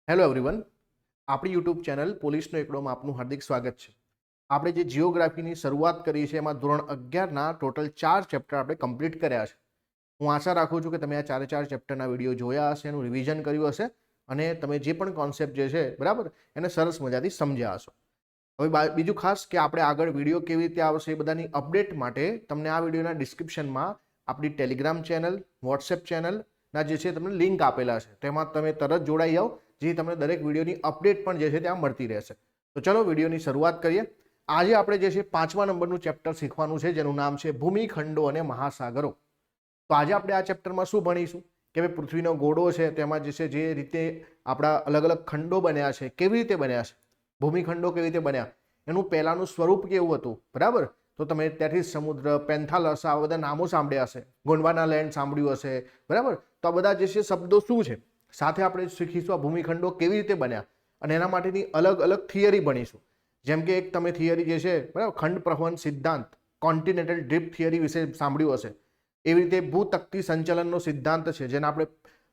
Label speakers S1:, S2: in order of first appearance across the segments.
S1: Hello everyone, આપણી YouTube channel પોલીસનો એકડોમાં આપનું હાર્દિક સ્વાગત છે. આપણે જે જીઓગ્રાફીની શરૂઆત કરી છે એમાં ધોરણ 11ના ટોટલ 4 ચેપ્ટર આપણે કમ્પ્લીટ કર્યા છે. હું આશા રાખું છું કે તમે આ ચારે ચાર ચેપ્ટરના વિડીયો જોયા હશે, એનું રિવિઝન કર્યું હશે અને તમે જે પણ કોન્સેપ્ટ જે છે બરાબર એને સરસ મજાથી સમજ્યા હશો. હવે બીજું ખાસ કે આપણે આગળ વિડીયો કેવી રીતે આવશે એ બધાની અપડેટ માટે તમને આ વિડીયોના ડિસ્ક્રિપ્શનમાં આપણી ટેલિગ્રામ ચેનલ, વોટ્સએપ ચેનલના જે છે તમને લિંક આપેલા છે, તેમાં તમે તરત જોડાઈ જાઓ, જે તમને દરેક વિડીયોની અપડેટ પણ જે છે ત્યાં મળતી રહેશે. તો ચલો વિડીયોની શરૂઆત કરીએ. આજે આપણે જે છે 5મા નંબરનું ચેપ્ટર શીખવાનું છે, જેનું નામ છે ભૂમિખંડો અને મહાસાગરો. તો આજે આપણે આ ચેપ્ટરમાં શું ભણીશું કે ભાઈ પૃથ્વીનો ગોળો છે, તેમાં જે છે જે રીતે આપણા અલગ અલગ ખંડો બન્યા છે, કેવી રીતે બન્યા છે, ભૂમિખંડો કેવી રીતે બન્યા, એનું પહેલાનું સ્વરૂપ કેવું હતું, બરાબર. તો તમે ત્યાંથી સમુદ્ર, પેન્થાલસ, આ બધા નામો સાંભળ્યા હશે, ગોંડવાના લેન્ડ સાંભળ્યું હશે, બરાબર. તો આ બધા જે છે શબ્દો શું છે, સાથે આપણે શીખીશું આ ભૂમિખંડો કેવી રીતે બન્યા અને એના માટેની અલગ અલગ થિયરી ભણીશું. જેમ કે એક તમે થિયરી જે છે બરાબર, ખંડ પ્રવહન સિદ્ધાંત, કોન્ટિનેન્ટલ ડ્રિફ્ટ થિયરી વિશે સાંભળ્યું હશે. એવી રીતે ભૂતકતી સંચલનનો સિદ્ધાંત છે, જેને આપણે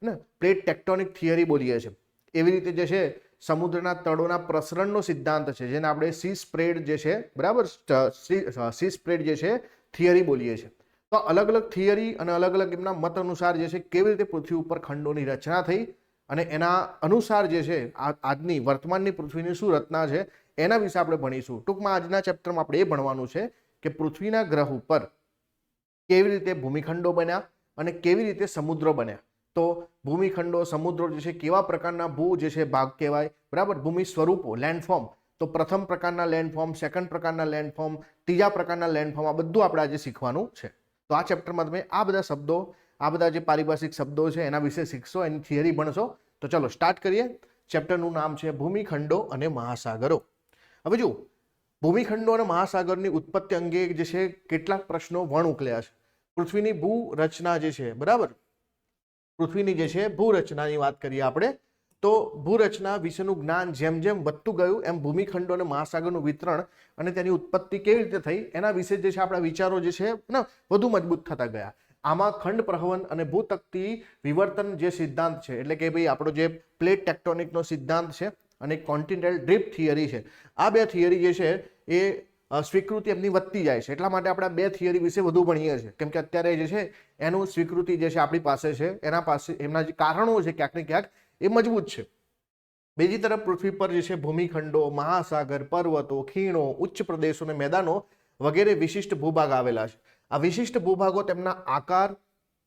S1: ને પ્લેટ ટેક્ટોનિક થિયરી બોલીએ છીએ. એવી રીતે જે છે સમુદ્રના તળોના પ્રસરણનો સિદ્ધાંત છે, જેને આપણે સી સ્પ્રેડ જે છે બરાબર, સી સ્પ્રેડ જે છે થિયરી બોલીએ છીએ. તો અલગ અલગ થિયરી અને અલગ અલગ એમના મત અનુસાર જે છે કેવી રીતે પૃથ્વી ઉપર ખંડોની રચના થઈ અને એના અનુસાર જે છે આજની વર્તમાનની પૃથ્વીની શું રચના છે એના વિશે આપણે ભણીશું. ટૂંકમાં આજના ચેપ્ટરમાં આપણે એ ભણવાનું છે કે પૃથ્વીના ગ્રહ ઉપર કેવી રીતે ભૂમિખંડો બન્યા અને કેવી રીતે સમુદ્રો બન્યા. તો ભૂમિખંડો, સમુદ્રો જે છે કેવા પ્રકારના ભૂ જે છે ભાગ કહેવાય, બરાબર, ભૂમિ સ્વરૂપો, લેન્ડફોર્મ. તો પ્રથમ પ્રકારના લેન્ડફોર્મ, સેકન્ડ પ્રકારના લેન્ડફોર્મ, ત્રીજા પ્રકારના લેન્ડફોર્મ, આ બધું આપણે આજે શીખવાનું છે. તો આ ચેપ્ટરમાં તમે આ બધા શબ્દો, આ બધા જે પારિભાષિક શબ્દો છે એના વિશે શીખશો, એની થિયરી ભણશો. તો ચલો સ્ટાર્ટ કરીએ. ચેપ્ટરનું નામ છે ભૂમિખંડો અને મહાસાગરો. હવે જુઓ, ભૂમિખંડો અને મહાસાગરની ઉત્પત્તિ અંગે જે છે કેટલાક પ્રશ્નો વણ ઉકલ્યા છે. પૃથ્વીની ભૂ રચના જે છે બરાબર, પૃથ્વીની જે છે ભૂરચનાની વાત કરીએ આપણે, તો ભૂરચના વિશેનું જ્ઞાન જેમ જેમ વધતું ગયું એમ ભૂમિખંડો અને મહાસાગરનું વિતરણ અને તેની ઉત્પત્તિ કેવી રીતે થઈ એના વિશે જે છે આપણા વિચારો જે છે ને વધુ મજબૂત થતા ગયા. આમાં ખંડ પ્રવહન અને ભૂતકતી વિવર્તન જે સિદ્ધાંત છે, એટલે કે ભાઈ આપણો જે પ્લેટ ટેક્ટોનિકનો સિદ્ધાંત છે અને કોન્ટિનેન્ટલ ડ્રિફ્ટ થિયરી છે, આ બે થિયરી જે છે એ સ્વીકૃતિ એમની વધતી જાય છે. એટલા માટે આપણે બે થિયરી વિશે વધુ ભણીએ છીએ, કેમ કે અત્યારે જે છે એનું સ્વીકૃતિ જે છે આપણી પાસે છે, એના પાસે એમના જે કારણો છે ક્યાંક ને ક્યાંક એ મજબૂત છે. બીજી તરફ પૃથ્વી પર જે છે ભૂમિખંડો, મહાસાગર, પર્વતો, ખીણો, ઉચ્ચ પ્રદેશો અને મેદાનો વગેરે વિશિષ્ટ ભૂભાગ આવેલા છે. આ વિશિષ્ટ ભૂભાગો તેમના આકાર,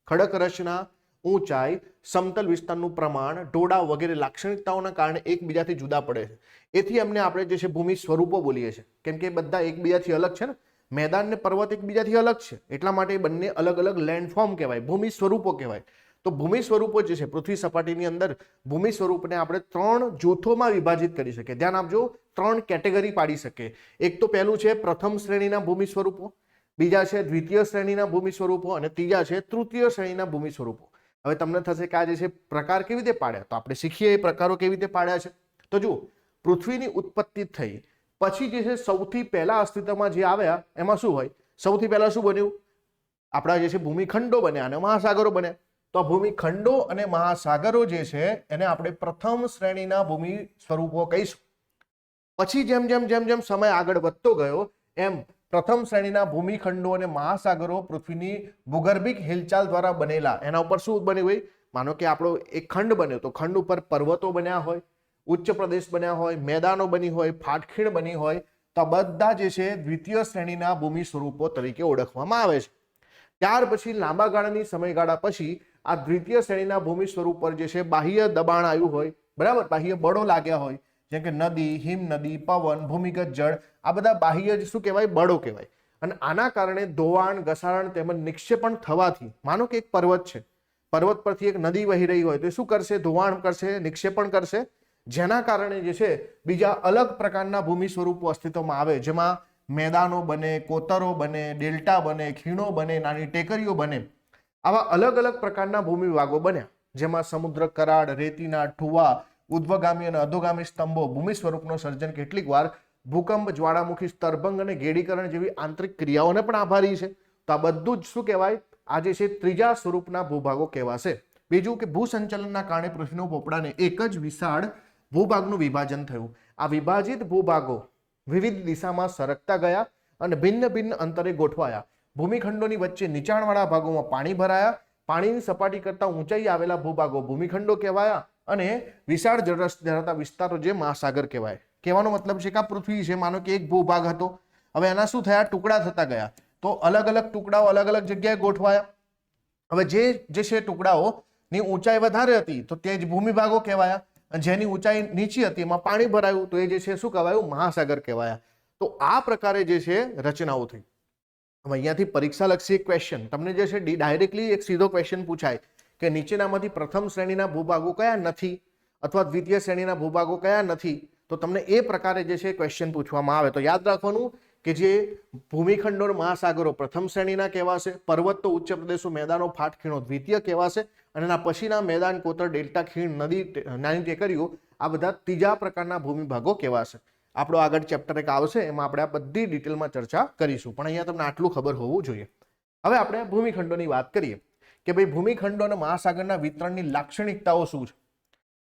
S1: ખડક રચના, ઊંચાઈ, સમતલ વિસ્તારનું પ્રમાણ, ઢોળાવ વગેરે લાક્ષણિકતાઓના કારણે એકબીજાથી જુદા પડે છે. એથી એમને આપણે જે છે ભૂમિ સ્વરૂપો બોલીએ છીએ, કેમ કે બધા એકબીજાથી અલગ છે ને, મેદાન ને પર્વત એકબીજાથી અલગ છે, એટલા માટે બંને અલગ અલગ લેન્ડફોર્મ કહેવાય, ભૂમિ સ્વરૂપો કહેવાય. તો ભૂમિ સ્વરૂપો જે છે પૃથ્વી સપાટીની અંદર ભૂમિ સ્વરૂપને આપણે 3 જૂથોમાં વિભાજિત કરી શકીએ. ધ્યાન આપજો, 3 કેટેગરી પાડી શકીએ. એક તો પહેલું છે પ્રથમ શ્રેણીના ભૂમિ સ્વરૂપો, બીજા છે દ્વિતીય શ્રેણીના ભૂમિ સ્વરૂપો અને ત્રીજા છે તૃતીય શ્રેણીના ભૂમિ સ્વરૂપો. હવે તમને થશે કે આ જે છે પ્રકાર કેવી રીતે પાડ્યા, તો આપણે શીખીએ એ પ્રકારો કેવી રીતે પાડ્યા છે. તો જુઓ, પૃથ્વીની ઉત્પત્તિ થઈ પછી જે છે સૌથી પહેલા અસ્તિત્વમાં જે આવ્યા એમાં શું હોય, સૌથી પહેલા શું બન્યું, આપણા જે છે ભૂમિખંડો બન્યા અને મહાસાગરો બન્યા. તો ભૂમિખંડો અને મહાસાગરો જે છે એને આપણે પ્રથમ શ્રેણીના ભૂમિ સ્વરૂપો કહીશું. પછી જેમ જેમ જેમ જેમ સમય આગળ વધતો ગયો એમ પ્રથમ શ્રેણીના ભૂમિખંડો અને મહાસાગરો પૃથ્વીની ભૂગર્ભિક હિલચાલ દ્વારા બનેલા, એના ઉપર શું બન્યું હોય, માનો કે આપણો એક ખંડ બન્યો તો ખંડ ઉપર પર્વતો બન્યા હોય, ઉચ્ચ પ્રદેશ બન્યા હોય, મેદાનો બની હોય, ફાટખીણ બની હોય, તો બધા જે છે દ્વિતીય શ્રેણીના ભૂમિ સ્વરૂપો તરીકે ઓળખવામાં આવે છે. ત્યાર પછી લાંબા ગાળાની સમયગાળા પછી આ દ્વિતીય શ્રેણીના ભૂમિ સ્વરૂપ પર જે છે બાહ્ય દબાણ આવ્યું હોય, બરાબર, બાહ્ય બળો લાગ્યા હોય, જેમ કે નદી, હિમ નદી, પવન, ભૂમિગત જળ, આ બધા બાહ્ય શું કહેવાય, બળો કહેવાય. અને આના કારણે ધોવાણ, ઘસારણ તેમજ નિક્ષેપણ થવાથી, માનો કે એક પર્વત છે, પર્વત પરથી એક નદી વહી રહી હોય તો શું કરશે, ધોવાણ કરશે, નિક્ષેપણ કરશે, જેના કારણે જે છે બીજા અલગ પ્રકારના ભૂમિ સ્વરૂપો અસ્તિત્વમાં આવે, જેમાં મેદાનો બને, કોતરો બને, ડેલ્ટા બને, ખીણો બને, નાની ટેકરીઓ બને. આવા અલગ અલગ પ્રકારના ભૂમિ વિભાગો બન્યા, જેમાં સમુદ્ર કરાડ, રેતીના ઠુવા, ઉદ્ધવગામી અને અધોગામી સ્તંભો ભૂમિ સ્વરૂપનું સર્જન કેટલીક વાર ભૂકંપ, જ્વાળામુખી સ્તરભંગ અને ગેડીકરણ જેવી આંતરિક ક્રિયાઓને પણ આભારી છે. તો આ બધું જ શું કહેવાય, આજે છે ત્રીજા સ્વરૂપના ભૂભાગો કહેવાશે. બીજું કે ભૂસંચલનના કારણે પૃથ્વીના પોપડાને એક જ વિશાળ ભૂભાગનું વિભાજન થયું. આ વિભાજિત ભૂભાગો વિવિધ દિશામાં સરકતા ગયા અને ભિન્ન ભિન્ન અંતરે ગોઠવાયા. ભૂમિખંડોની વચ્ચે નીચાણવાળા ભાગોમાં પાણી ભરાયા. પાણીની સપાટી કરતા ઊંચાઈ આવેલા ભૂભાગો ભૂમિખંડો કહેવાયા અને વિશાળ જળરસ ધરાવતા વિસ્તારો જે મહાસાગર કહેવાય. કહેવાનો મતલબ છે કે આ પૃથ્વી છે, માનો કે એક ભૂભાગ હતો, હવે એના શું થયા, ટુકડા થતા ગયા, તો અલગ અલગ ટુકડાઓ અલગ અલગ જગ્યાએ ગોઠવાયા. હવે જે છે ટુકડાઓની ઊંચાઈ વધારે હતી તો તે જ ભૂમિભાગો કહેવાયા, અને જેની ઊંચાઈ નીચી હતી એમાં પાણી ભરાયું તો એ જે છે શું કહેવાયું, મહાસાગર કહેવાયા. તો આ પ્રકારે જે છે રચનાઓ થઈ. હવે અહીંયાથી પરીક્ષાલક્ષી ક્વેશ્ચન તમને જે છે ડાયરેક્ટલી એક સીધો ક્વેશ્ચન પૂછાય કે નીચેનામાંથી પ્રથમ શ્રેણીના ભૂભાગો કયા નથી અથવા દ્વિતીય શ્રેણીના ભૂભાગો કયા નથી, તો તમને એ પ્રકારે જે છે ક્વેશ્ચન પૂછવામાં આવે તો યાદ રાખવાનું કે જે ભૂમિખંડો મહાસાગરો પ્રથમ શ્રેણીના કહેવાશે, પર્વતો, ઉચ્ચ પ્રદેશો, મેદાનો, ફાટ ખીણો દ્વિતીય કહેવાશે, અને એના પછીના મેદાન, કોતર, ડેલ્ટા, ખીણ, નદી, નાની ટેકરીઓ આ બધા ત્રીજા પ્રકારના ભૂમિભાગો કહેવાશે. આપણો આગળ ચેપ્ટર એક આવશે એમાં આપણે આ બધી ડિટેલમાં ચર્ચા કરીશું, પણ અહીંયા તમને આટલું ખબર હોવું જોઈએ. હવે આપણે ભૂમિખંડોની વાત કરીએ કે ભાઈ ભૂમિખંડો અને મહાસાગરના વિતરણની લાક્ષણિકતાઓ શું છે.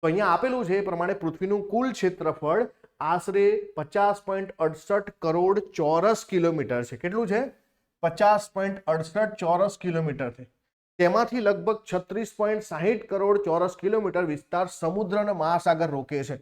S1: તો અહીંયા આપેલું છે એ પ્રમાણે પૃથ્વીનું કુલ ક્ષેત્રફળ આશરે 50.68 કરોડ ચોરસ કિલોમીટર છે. કેટલું છે? 50.68 ચોરસ કિલોમીટર છે. તેમાંથી લગભગ 36.60 કરોડ ચોરસ કિલોમીટર વિસ્તાર સમુદ્ર અને મહાસાગર રોકે છે,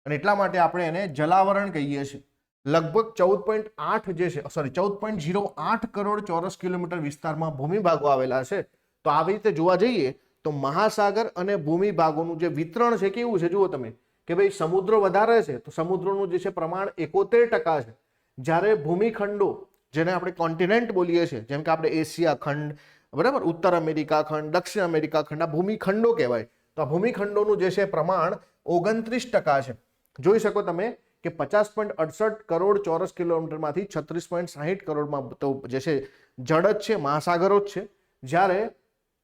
S1: અને એટલા માટે આપણે એને જલાવરણ કહીએ છીએ. લગભગ 14.08 કરોડ ચોરસ કિલોમીટર વિસ્તારમાં ભૂમિભાગો આવેલા છે. તો આવી રીતે જોવા જઈએ તો મહાસાગર અને ભૂમિભાગોનું જે વિતરણ છે કેવું છે જુઓ તમે કે ભાઈ સમુદ્રો વધારે છે તો સમુદ્રોનું જે છે પ્રમાણ 71% છે, જ્યારે ભૂમિખંડો જેને આપણે કોન્ટિનેન્ટ બોલીએ છીએ જેમ કે આપણે એશિયા ખંડ, બરાબર, ઉત્તર અમેરિકા ખંડ, દક્ષિણ અમેરિકા ખંડ, આ ભૂમિખંડો કહેવાય. તો આ ભૂમિખંડોનું જે છે પ્રમાણ 29% છે. જોઈ શકો તમે કે 50.68 કરોડ ચોરસ કિલોમીટરમાંથી 36.60 કરોડમાં તો જે છે જળ જ છે, મહાસાગરો જ છે, જ્યારે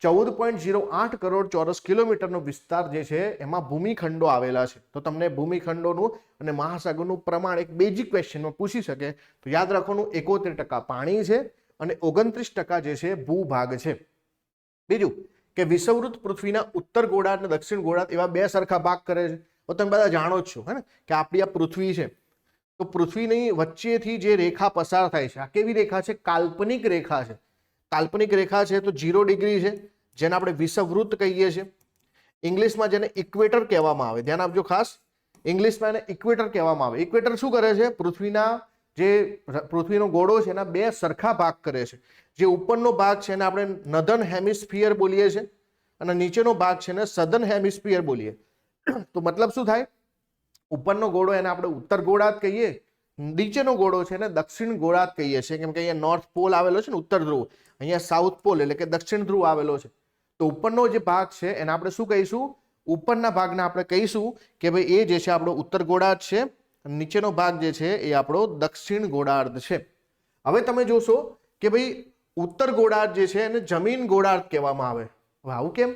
S1: 14.08 કરોડ ચોરસ કિલોમીટરનો વિસ્તાર જે છે એમાં ભૂમિખંડો આવેલા છે. તો તમને ભૂમિખંડોનું અને મહાસાગરનું પ્રમાણ એક બેઝિક ક્વેશ્ચનમાં પૂછી શકે તો યાદ રાખવાનું 71% પાણી છે અને 29% જે છે ભૂભાગ છે. બીજું કે વિષુવવૃત્ત પૃથ્વીના ઉત્તર ગોળાર્ધ અને દક્ષિણ ગોળાર્ધ એવા બે સરખા ભાગ કરે છે. તો તમે બધા જાણો જ છો હે ને કે આપણી આ પૃથ્વી છે તો પૃથ્વીની વચ્ચેથી જે રેખા પસાર થાય છે આ કેવી રેખા છે? કાલ્પનિક રેખા છે. કાલ્પનિક રેખા છે તો 0 ડિગ્રી છે, જેને આપણે વિષુવવૃત્ત કહીએ છીએ. ઇંગ્લિશમાં જેને ઇક્વેટર કહેવામાં આવે, ધ્યાન આપજો ખાસ, ઇંગ્લિશમાં એને ઇક્વેટર કહેવામાં આવે. ઇક્વેટર શું કરે છે? પૃથ્વીનો ગોળો છે એના બે સરખા ભાગ કરે છે. જે ઉપરનો ભાગ છે એને આપણે નધર્ન હેમિસ્ફિયર બોલીએ છીએ અને નીચેનો ભાગ છે એને સધર્ન હેમિસ્ફિયર બોલીએ. તો મતલબ શું થાય? ઉપરનો ગોળો એને આપણે ઉત્તર ગોળાર્ધ કહીએ, નીચેનો ગોળો છે એને દક્ષિણ ગોળાર્ધ કહીએ છીએ, કેમ કે અહીંયા નોર્થ પોલ આવેલો છે ને ઉત્તર ધ્રુવ, અહીંયા સાઉથ પોલ એટલે કે દક્ષિણ ધ્રુવ આવેલો છે. તો ઉપરનો જે ભાગ છે એને આપણે શું કહીશું? ઉપરના ભાગને આપણે કહીશું કે ભાઈ એ જે છે આપણો ઉત્તર ગોળાર્ધ છે, નીચેનો ભાગ જે છે એ આપણો દક્ષિણ ગોળાર્ધ છે. હવે તમે જોશો કે ભાઈ ઉત્તર ગોળાર્ધ જે છે એને જમીન ગોળાર્ધ કહેવામાં આવે. હવે આવું કેમ?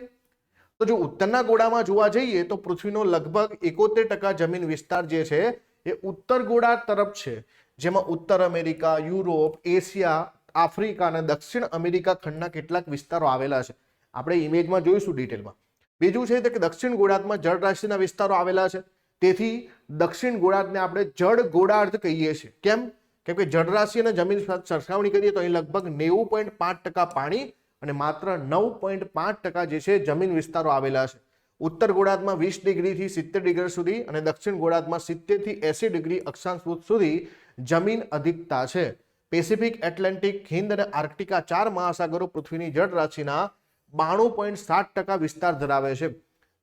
S1: તો જો ઉત્તરના ગોળામાં જોવા જઈએ તો પૃથ્વીનો લગભગ 71% જમીન વિસ્તાર જે છે એ ઉત્તર ગોળાર્ધ તરફ છે, જેમાં ઉત્તર અમેરિકા, યુરોપ, એશિયા, આફ્રિકા અને દક્ષિણ અમેરિકા ખંડના કેટલાક વિસ્તારો આવેલા છે. આપણે ઇમેજમાં જોઈશું ડિટેલમાં. બીજું છે કે દક્ષિણ ગોળાર્ધમાં જળરાશિના વિસ્તારો આવેલા છે, તેથી દક્ષિણ ગોળાર્ધને આપણે જળ ગોળાર્ધ કહીએ છીએ. કેમ? કેમ કે જળરાશિ અને જમીન સરખામણી કરીએ તો અહીં લગભગ 90.5% પાણી અને માત્ર 9.5% જે છે જમીન વિસ્તારો આવેલા છે. ઉત્તર ગોળાર્ધમાં 20 ડિગ્રીથી 70 ડિગ્રી સુધી અને દક્ષિણ ગોળાર્ધમાં 70 થી 80 ડિગ્રી અક્ષાંશ સુધી જમીન અધિકતા છે. પેસિફિક, એટલાન્ટિક, હિન્દ અને આર્કટિકા 4 મહાસાગરો પૃથ્વીની જળરાશિના 92.7% વિસ્તાર ધરાવે છે.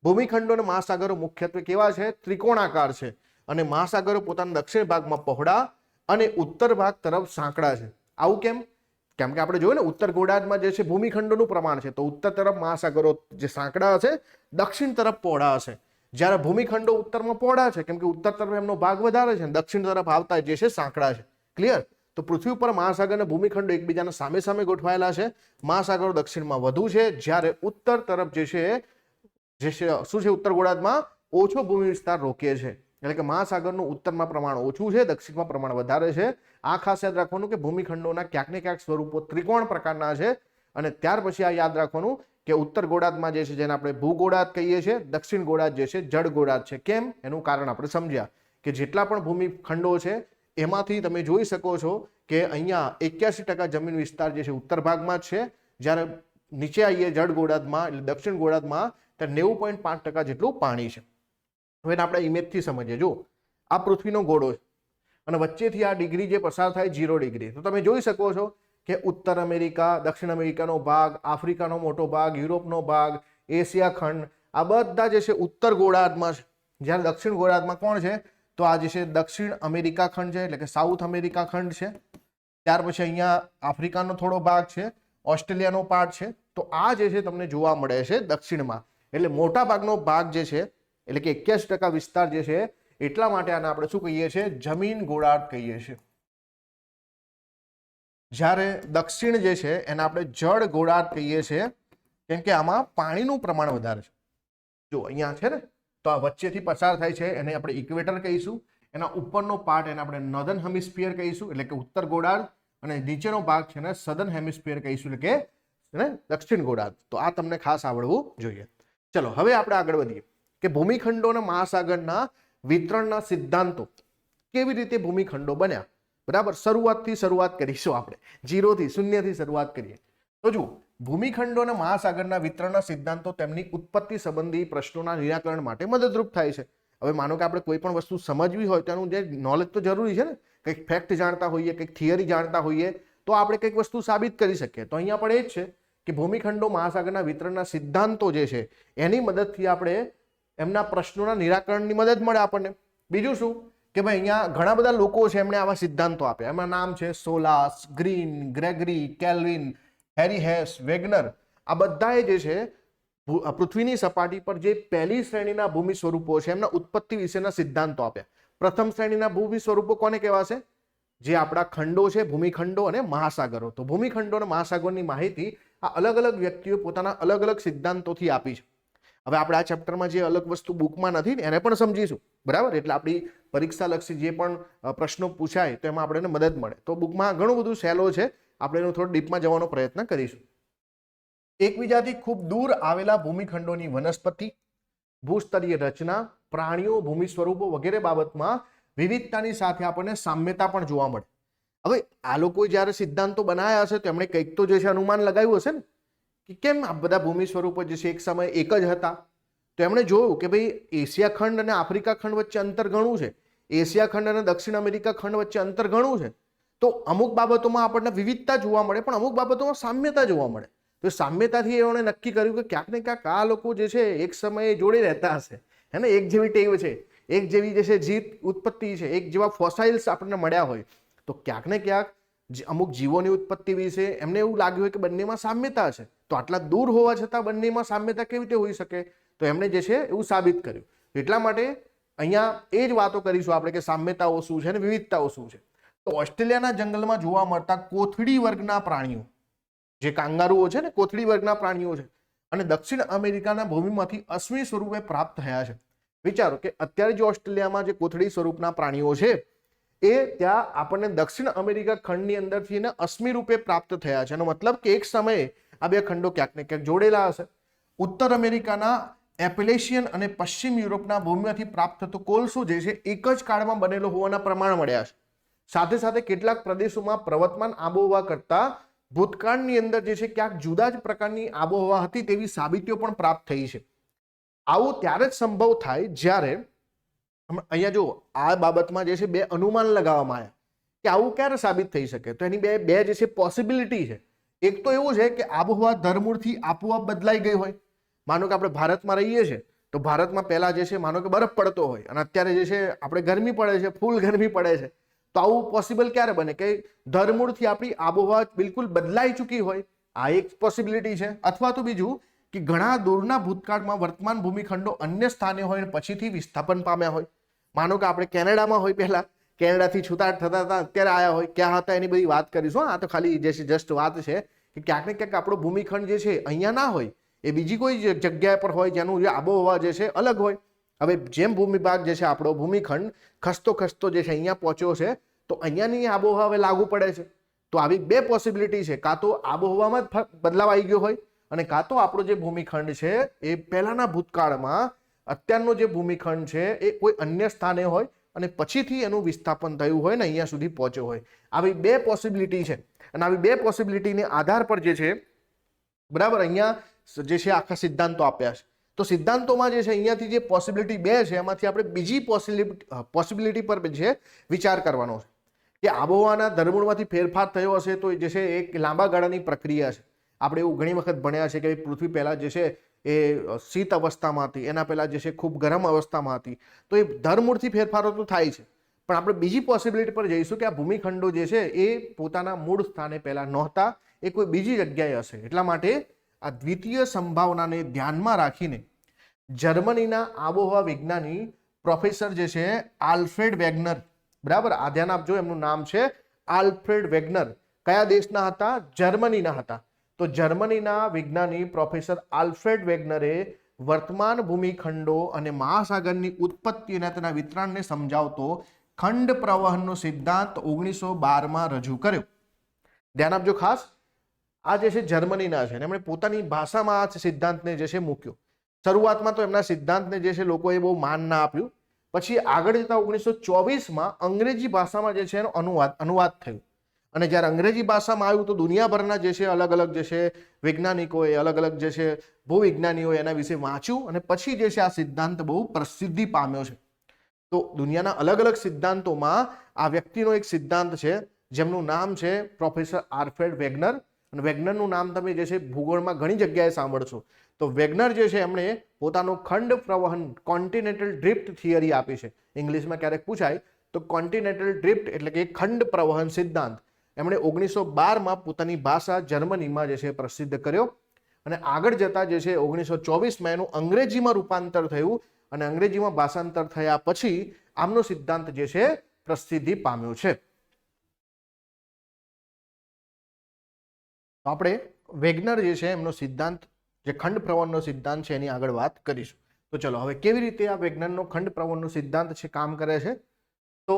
S1: ભૂમિખંડો અને મહાસાગરો મુખ્યત્વે કેવા છે? ત્રિકોણાકાર છે અને મહાસાગરો પોતાના દક્ષિણ ભાગમાં પહોળા અને ઉત્તર ભાગ તરફ સાંકડા છે. આવું કેમ? કેમ કે આપણે જોયું ને ઉત્તર ગોળાર્ધમાં જે છે ભૂમિખંડોનું પ્રમાણ છે તો ઉત્તર તરફ મહાસાગરો જે સાંકડા હશે, દક્ષિણ તરફ પહોળા હશે, જ્યારે ભૂમિખંડો ઉત્તરમાં પહોળા છે કેમ કે ઉત્તર તરફ એમનો ભાગ વધારે છે, દક્ષિણ તરફ આવતા જે છે સાંકડા છે. ક્લિયર? તો પૃથ્વી ઉપર મહાસાગર અને ભૂમિખંડો એકબીજાના સામે સામે ગોઠવાયેલા છે. મહાસાગરો દક્ષિણમાં વધુ છે, જ્યારે ઉત્તર તરફ જે છે શું છે ઉત્તર ગોળાર્ધમાં ઓછો ભૂમિ વિસ્તાર રોકે છે. એટલે કે મહાસાગરનું ઉત્તરમાં પ્રમાણ ઓછું છે, દક્ષિણમાં પ્રમાણ વધારે છે. આ ખાસ યાદ રાખવાનું કે ભૂમિખંડોના ક્યાંક ને ક્યાંક સ્વરૂપો ત્રિકોણ પ્રકારના છે અને ત્યાર પછી આ યાદ રાખવાનું કે ઉત્તર ગોળાર્ધમાં જે છે જેને આપણે ભૂગોળાર્ધ કહીએ છીએ, દક્ષિણ ગોળાર્ધ જે છે જળ ગોળાર્ધ છે. કેમ? એનું કારણ આપણે સમજ્યા કે જેટલા પણ ભૂમિખંડો છે એમાંથી તમે જોઈ શકો છો કે અહીંયા 81% જમીન વિસ્તાર જે છે ઉત્તર ભાગમાં છે, જ્યારે નીચે આવીએ જળ ગોળાર્ધમાં એટલે દક્ષિણ ગોળાર્ધમાં ત્યારે 90.5% જેટલું પાણી છે. હવે એને આપણે ઇમેજથી સમજીએ. જો આ પૃથ્વીનો ગોળો છે અને વચ્ચેથી આ ડિગ્રી જે પસાર થાય 0 ડિગ્રી, તો તમે જોઈ શકો છો કે ઉત્તર અમેરિકા, દક્ષિણ અમેરિકાનો ભાગ, આફ્રિકાનો મોટો ભાગ, યુરોપનો ભાગ, એશિયા ખંડ, આ બધા જે છે ઉત્તર ગોળાર્ધમાં છે. જ્યારે દક્ષિણ ગોળાર્ધમાં કોણ છે? તો આ જે છે દક્ષિણ અમેરિકા ખંડ છે, એટલે કે સાઉથ અમેરિકા ખંડ છે. ત્યાર પછી અહીંયા આફ્રિકાનો થોડો ભાગ છે, ઓસ્ટ્રેલિયાનો પાર્ટ છે. તો આ જે છે તમને જોવા મળે છે દક્ષિણમાં. એટલે મોટા ભાગનો ભાગ જે છે એટલે કે 81% વિસ્તાર જે છે, એટલા માટે આને આપણે શું કહીએ છીએ? જમીન ગોળાર્ધ કહીએ છીએ. જ્યારે દક્ષિણ જે છે એને આપણે જળ ગોળાર્ધ કહીએ છીએ, કેમ કે આમાં પાણીનું પ્રમાણ વધારે છે. જો અહીંયા છે ને, તો આ વચ્ચેથી પસાર થાય છે એને આપણે ઇક્વેટર કહીશું. એના ઉપરનો પાર્ટ એને આપણે નોર્ધન હેમિસ્ફિયર કહીશું, એટલે કે ઉત્તર ગોળાર્ધ, અને નીચેનો ભાગ છે ને સધર્ન હેમિસ્ફિયર કહીશું, એટલે કે દક્ષિણ ગોળાર્ધ. તો આ તમને ખાસ આવડવું જોઈએ. ચલો હવે આપણે આગળ વધીએ કે ભૂમિખંડો અને મહાસાગરના વિતરણના સિદ્ધાંતો, કેવી રીતે ભૂમિખંડો બન્યા. બરાબર, શરૂઆત કરીશું આપણે, 0 થી 0 થી શરૂઆત કરીએ. તો જુઓ, ભૂમિખંડો અને મહાસાગરના વિતરણના સિદ્ધાંતો તેમની ઉત્પત્તિ સંબંધી પ્રશ્નોના નિરાકરણ માટે મદદરૂપ થાય છે. હવે માનો કે આપણે કોઈ પણ વસ્તુ સમજવી હોય તો એનું જે નોલેજ તો જરૂરી છે ને, કંઈક ફેક્ટ જાણતા હોઈએ, કંઈક થિયરી જાણતા હોઈએ તો આપણે કંઈક વસ્તુ સાબિત કરી શકીએ. તો અહીંયા પણ એ જ છે કે ભૂમિખંડો મહાસાગરના વિતરણના સિદ્ધાંતો જે છે એની મદદથી આપણે એમના પ્રશ્નોના નિરાકરણની મદદ મળે આપણને. બીજું શું કે ભાઈ અહીંયા ઘણા બધા લોકો છે એમણે આવા સિદ્ધાંતો આપ્યા. એમાં નામ છે સોલાસ, ગ્રીન, ગ્રેગરી, કેલ્વિન, હેરી હેસ, વેગનર. આ બધાએ જે છે પૃથ્વીની સપાટી પર જે પહેલી શ્રેણીના ભૂમિ સ્વરૂપો છે એમના ઉત્પત્તિ વિશેના સિદ્ધાંતો આપ્યા. પ્રથમ શ્રેણીના ભૂમિ સ્વરૂપો કોને કહેવાશે? જે આપણા ખંડો છે, ભૂમિખંડો અને મહાસાગરો. તો ભૂમિખંડો અને મહાસાગરોની માહિતી આ અલગ અલગ વ્યક્તિઓ પોતાના અલગ અલગ સિદ્ધાંતોથી આપી છે. હવે આપણે આ ચેપ્ટરમાં જે અલગ વસ્તુ બુકમાં નથી ને એને પણ સમજીશું. બરાબર, એટલે આપણી પરીક્ષાલક્ષી જે પણ પ્રશ્નો પૂછાય તો એમાં આપણને મદદ મળે. તો બુકમાં ઘણું બધું સહેલો છે, આપણે એનું થોડું ડીપમાં જવાનો પ્રયત્ન કરીશું. એકબીજાથી ખૂબ દૂર આવેલા ભૂમિખંડોની વનસ્પતિ, ભૂસ્તરીય રચના, પ્રાણીઓ, ભૂમિ સ્વરૂપો વગેરે બાબતમાં વિવિધતાની સાથે આપણને સામ્યતા પણ જોવા મળે. હવે આ લોકોએ જ્યારે સિદ્ધાંતો બનાવ્યા હશે તો એમણે કંઈક તો જે છે અનુમાન લગાવ્યું હશે ને કે કેમ આ બધા ભૂમિ સ્વરૂપો જે છે એક સમયે એક જ હતા. તો એમણે જોયું કે ભાઈ એશિયા ખંડ અને આફ્રિકા ખંડ વચ્ચે અંતર ઘણું છે, એશિયા ખંડ અને દક્ષિણ અમેરિકા ખંડ વચ્ચે અંતર ઘણું છે. તો અમુક બાબતોમાં આપણને વિવિધતા જોવા મળે પણ અમુક બાબતોમાં સામ્યતા જોવા મળે. તો સામ્યતાથી એમણે નક્કી કર્યું કે ક્યાંક ને ક્યાંક આ લોકો જે છે એક સમયે જોડે રહેતા હશે, હે ને, એક જેવી ટેવ છે, એક જેવી જે છે જીવ ઉત્પત્તિ છે, એક જેવા ફોસાઇલ્સ આપણને મળ્યા હોય. તો ક્યાંક ને ક્યાંક અમુક જીવોની ઉત્પત્તિ વિશે એમને એવું લાગ્યું હોય કે બંનેમાં સામ્યતા છે. તો આટલા દૂર હોવા છતાં બંનેમાં સામ્યતા કેવી રીતે હોઈ શકે? તો એમણે જે છે એવું સાબિત કર્યું. એટલા માટે અહીંયા એ જ વાતો કરીશું આપણે કે સામ્યતાઓ શું છે અને વિવિધતાઓ શું છે. તો ઓસ્ટ્રેલિયાના જંગલમાં જોવા મળતા કોથળી વર્ગના પ્રાણીઓ, જે કાંગારુઓ છે ને, કોથળી વર્ગના પ્રાણીઓ છે, અને દક્ષિણ અમેરિકાના ભૂમિમાંથી અશ્મિ સ્વરૂપે પ્રાપ્ત થયા છે. વિચારો કે અત્યારે જે ઓસ્ટ્રેલિયામાં જે કોથળી સ્વરૂપના પ્રાણીઓ છે એ ત્યાં આપણને દક્ષિણ અમેરિકા ખંડની અંદરથી એને અશ્મિ રૂપે પ્રાપ્ત થયા છે. એનો મતલબ કે એક સમયે આ બે ખંડો ક્યાંક ને ક્યાંક જોડેલા હશે. ઉત્તર અમેરિકાના એપેલેશિયન અને પશ્ચિમ યુરોપના ભૂમિમાંથી પ્રાપ્ત થતો કોલસો જે છે એક જ કાળમાં બનેલો હોવાના પ્રમાણ મળ્યા છે. સાથે સાથે કેટલાક પ્રદેશોમાં પ્રવર્તમાન આબોહવા કરતા ભૂતકાળની અંદર જે છે ક્યાંક જુદા જ પ્રકારની આબોહવા હતી તેવી સાબિતીઓ પણ પ્રાપ્ત થઈ છે. આવું ત્યારે જ સંભવ થાય જ્યારે અહીંયા જો આ બાબતમાં જે છે બે અનુમાન લગાવવામાં આવ્યા કે આવું ક્યારે સાબિત થઈ શકે. તો એની બે જે છે પોસિબિલિટી છે. એક તો એવું છે કે આબોહવા ધરમૂળથી આપોઆપ બદલાઈ ગઈ હોય. માનો કે આપણે ભારતમાં રહીએ છીએ તો ભારતમાં પહેલા જે છે માનો કે બરફ પડતો હોય અને અત્યારે જે છે આપણે ગરમી પડે છે, ફૂલ ગરમી પડે છે. તો આવું પોસિબલ ક્યારે બને કે ધરમૂળથી આપણી આબોહવા બિલકુલ બદલાઈ ચૂકી હોય. આ એક પોસિબિલિટી છે. અથવા તો બીજું કે ઘણા દૂરના ભૂતકાળમાં વર્તમાન ભૂમિખંડો અન્ય સ્થાને હોય અને પછીથી વિસ્થાપન પામ્યા હોય. માનો કે આપણે કેનેડામાં હોય, પહેલા કેનેડાથી છૂટાટ થતા હતા, અત્યારે આવ્યા હોય, ક્યાં હતા એની બધી વાત કરીશું. આ તો ખાલી જે છે જસ્ટ વાત છે કે ક્યાંક ને ક્યાંક આપણો ભૂમિખંડ જે છે અહીંયા ના હોય, એ બીજી કોઈ જગ્યા પર હોય જેનું જે આબોહવા જે છે અલગ હોય. હવે જેમ ભૂમિભાગ જે છે આપણો ભૂમિખંડ ખસતો ખસતો જે છે અહીંયા પહોંચ્યો છે તો અહીંયાની આબોહવા હવે લાગુ પડે છે. તો આવી બે પોસિબિલિટી છે, કાં તો આબોહવામાં જ બદલાવ આવી ગયો હોય અને કાં તો આપણો જે ભૂમિખંડ છે એ પહેલાના ભૂતકાળમાં અત્યારનો જે ભૂમિખંડ છે એ કોઈ અન્ય સ્થાને હોય અને પછીથી એનું વિસ્થાપન થયું હોય ને અહીંયા સુધી પહોંચ્યો હોય. આવી બે પોસિબિલિટી છે અને આવી બે પોસિબિલિટીને આધાર પર જે છે બરાબર અહીંયા જે છે આખા સિદ્ધાંતો આપ્યા છે. તો સિદ્ધાંતોમાં જે છે અહીંયાથી જે પોસિબિલિટી બે છે એમાંથી આપણે બીજી પોસિબિલિટી પર છે વિચાર કરવાનો છે કે આબોહવાના ધરમૂળમાંથી ફેરફાર થયો હશે તો જે છે એક લાંબા ગાળાની પ્રક્રિયા છે. આપણે એવું ઘણી વખત ભણ્યા છે કે પૃથ્વી પહેલા જે છે એ શીત અવસ્થામાં હતી, એના પહેલા જે છે ખૂબ ગરમ અવસ્થામાં હતી. તો એ ધરમૂળથી ફેરફારો તો થાય છે, પણ આપણે બીજી પોસિબિલિટી પર જઈશું કે આ ભૂમિખંડો જે છે એ પોતાના મૂળ સ્થાને પહેલા નહોતા, એ કોઈ બીજી જગ્યાએ હશે. એટલા માટે આ દ્વિતીય સંભાવનાને ધ્યાનમાં રાખીને જર્મનીના આબોહવા વિજ્ઞાની પ્રોફેસર જે છે આલ્ફ્રેડ વેગનર, બરાબર, આ ધ્યાન આપજો, એમનું નામ છે આલ્ફ્રેડ વેગનર. કયા દેશના હતા? જર્મનીના હતા. તો જર્મનીના વિજ્ઞાની પ્રોફેસર આલ્ફ્રેડ વેગનરે વર્તમાન ભૂમિખંડો અને મહાસાગરની ઉત્પત્તિ અને તેના વિતરણને સમજાવતો ખંડ પ્રવહનનો સિદ્ધાંત 1912માં રજૂ કર્યો. ધ્યાન આપજો ખાસ, આ જે છે જર્મનીના છે, એમણે પોતાની ભાષામાં આ સિદ્ધાંતને જે છે મૂક્યો. શરૂઆતમાં તો એમના સિદ્ધાંતને જે છે લોકોએ બહુ માન ના આપ્યું. પછી આગળ જતા 1924માં અંગ્રેજી ભાષામાં જે છે એનો અનુવાદ થયો. અને જ્યારે અંગ્રેજી ભાષામાં આવ્યું તો દુનિયાભરના જે છે અલગ અલગ જે છે વૈજ્ઞાનિકોએ, અલગ અલગ જે છે ભૂવિજ્ઞાનીઓએ એના વિશે વાંચ્યું અને પછી જે છે આ સિદ્ધાંત બહુ પ્રસિદ્ધિ પામ્યો છે. તો દુનિયાના અલગ અલગ સિદ્ધાંતોમાં આ વ્યક્તિનો એક સિદ્ધાંત છે જેમનું નામ છે પ્રોફેસર આલ્ફ્રેડ વેગનર. અને વેગનરનું નામ તમે જે છે ભૂગોળમાં ઘણી જગ્યાએ સાંભળશો. તો વેગનર જે છે એમણે પોતાનો ખંડ પ્રવહન કોન્ટિનેન્ટલ ડ્રિફ્ટ થિયરી આપી છે. ઇંગ્લિશમાં ક્યારેક પૂછાય તો કોન્ટિનેન્ટલ ડ્રિફ્ટ એટલે કે ખંડ પ્રવહન સિદ્ધાંત એમણે 1912માં પોતાની ભાષા જર્મનીમાં જે છે પ્રસિદ્ધ કર્યો. અને આગળ જતા જે છે 1924માં એનું અંગ્રેજીમાં રૂપાંતર થયું અને અંગ્રેજીમાં ભાષાંતર થયા પછી આમનો સિદ્ધાંત જે છે પ્રસિદ્ધિ પામ્યો છે. આપણે વેગનર જે છે એમનો સિદ્ધાંત, જે ખંડ પ્રવહનનો સિદ્ધાંત છે એની આગળ વાત કરીશું. તો ચલો હવે કેવી રીતે આ વેગનરનો ખંડ પ્રવહનનો સિદ્ધાંત છે કામ કરે છે. તો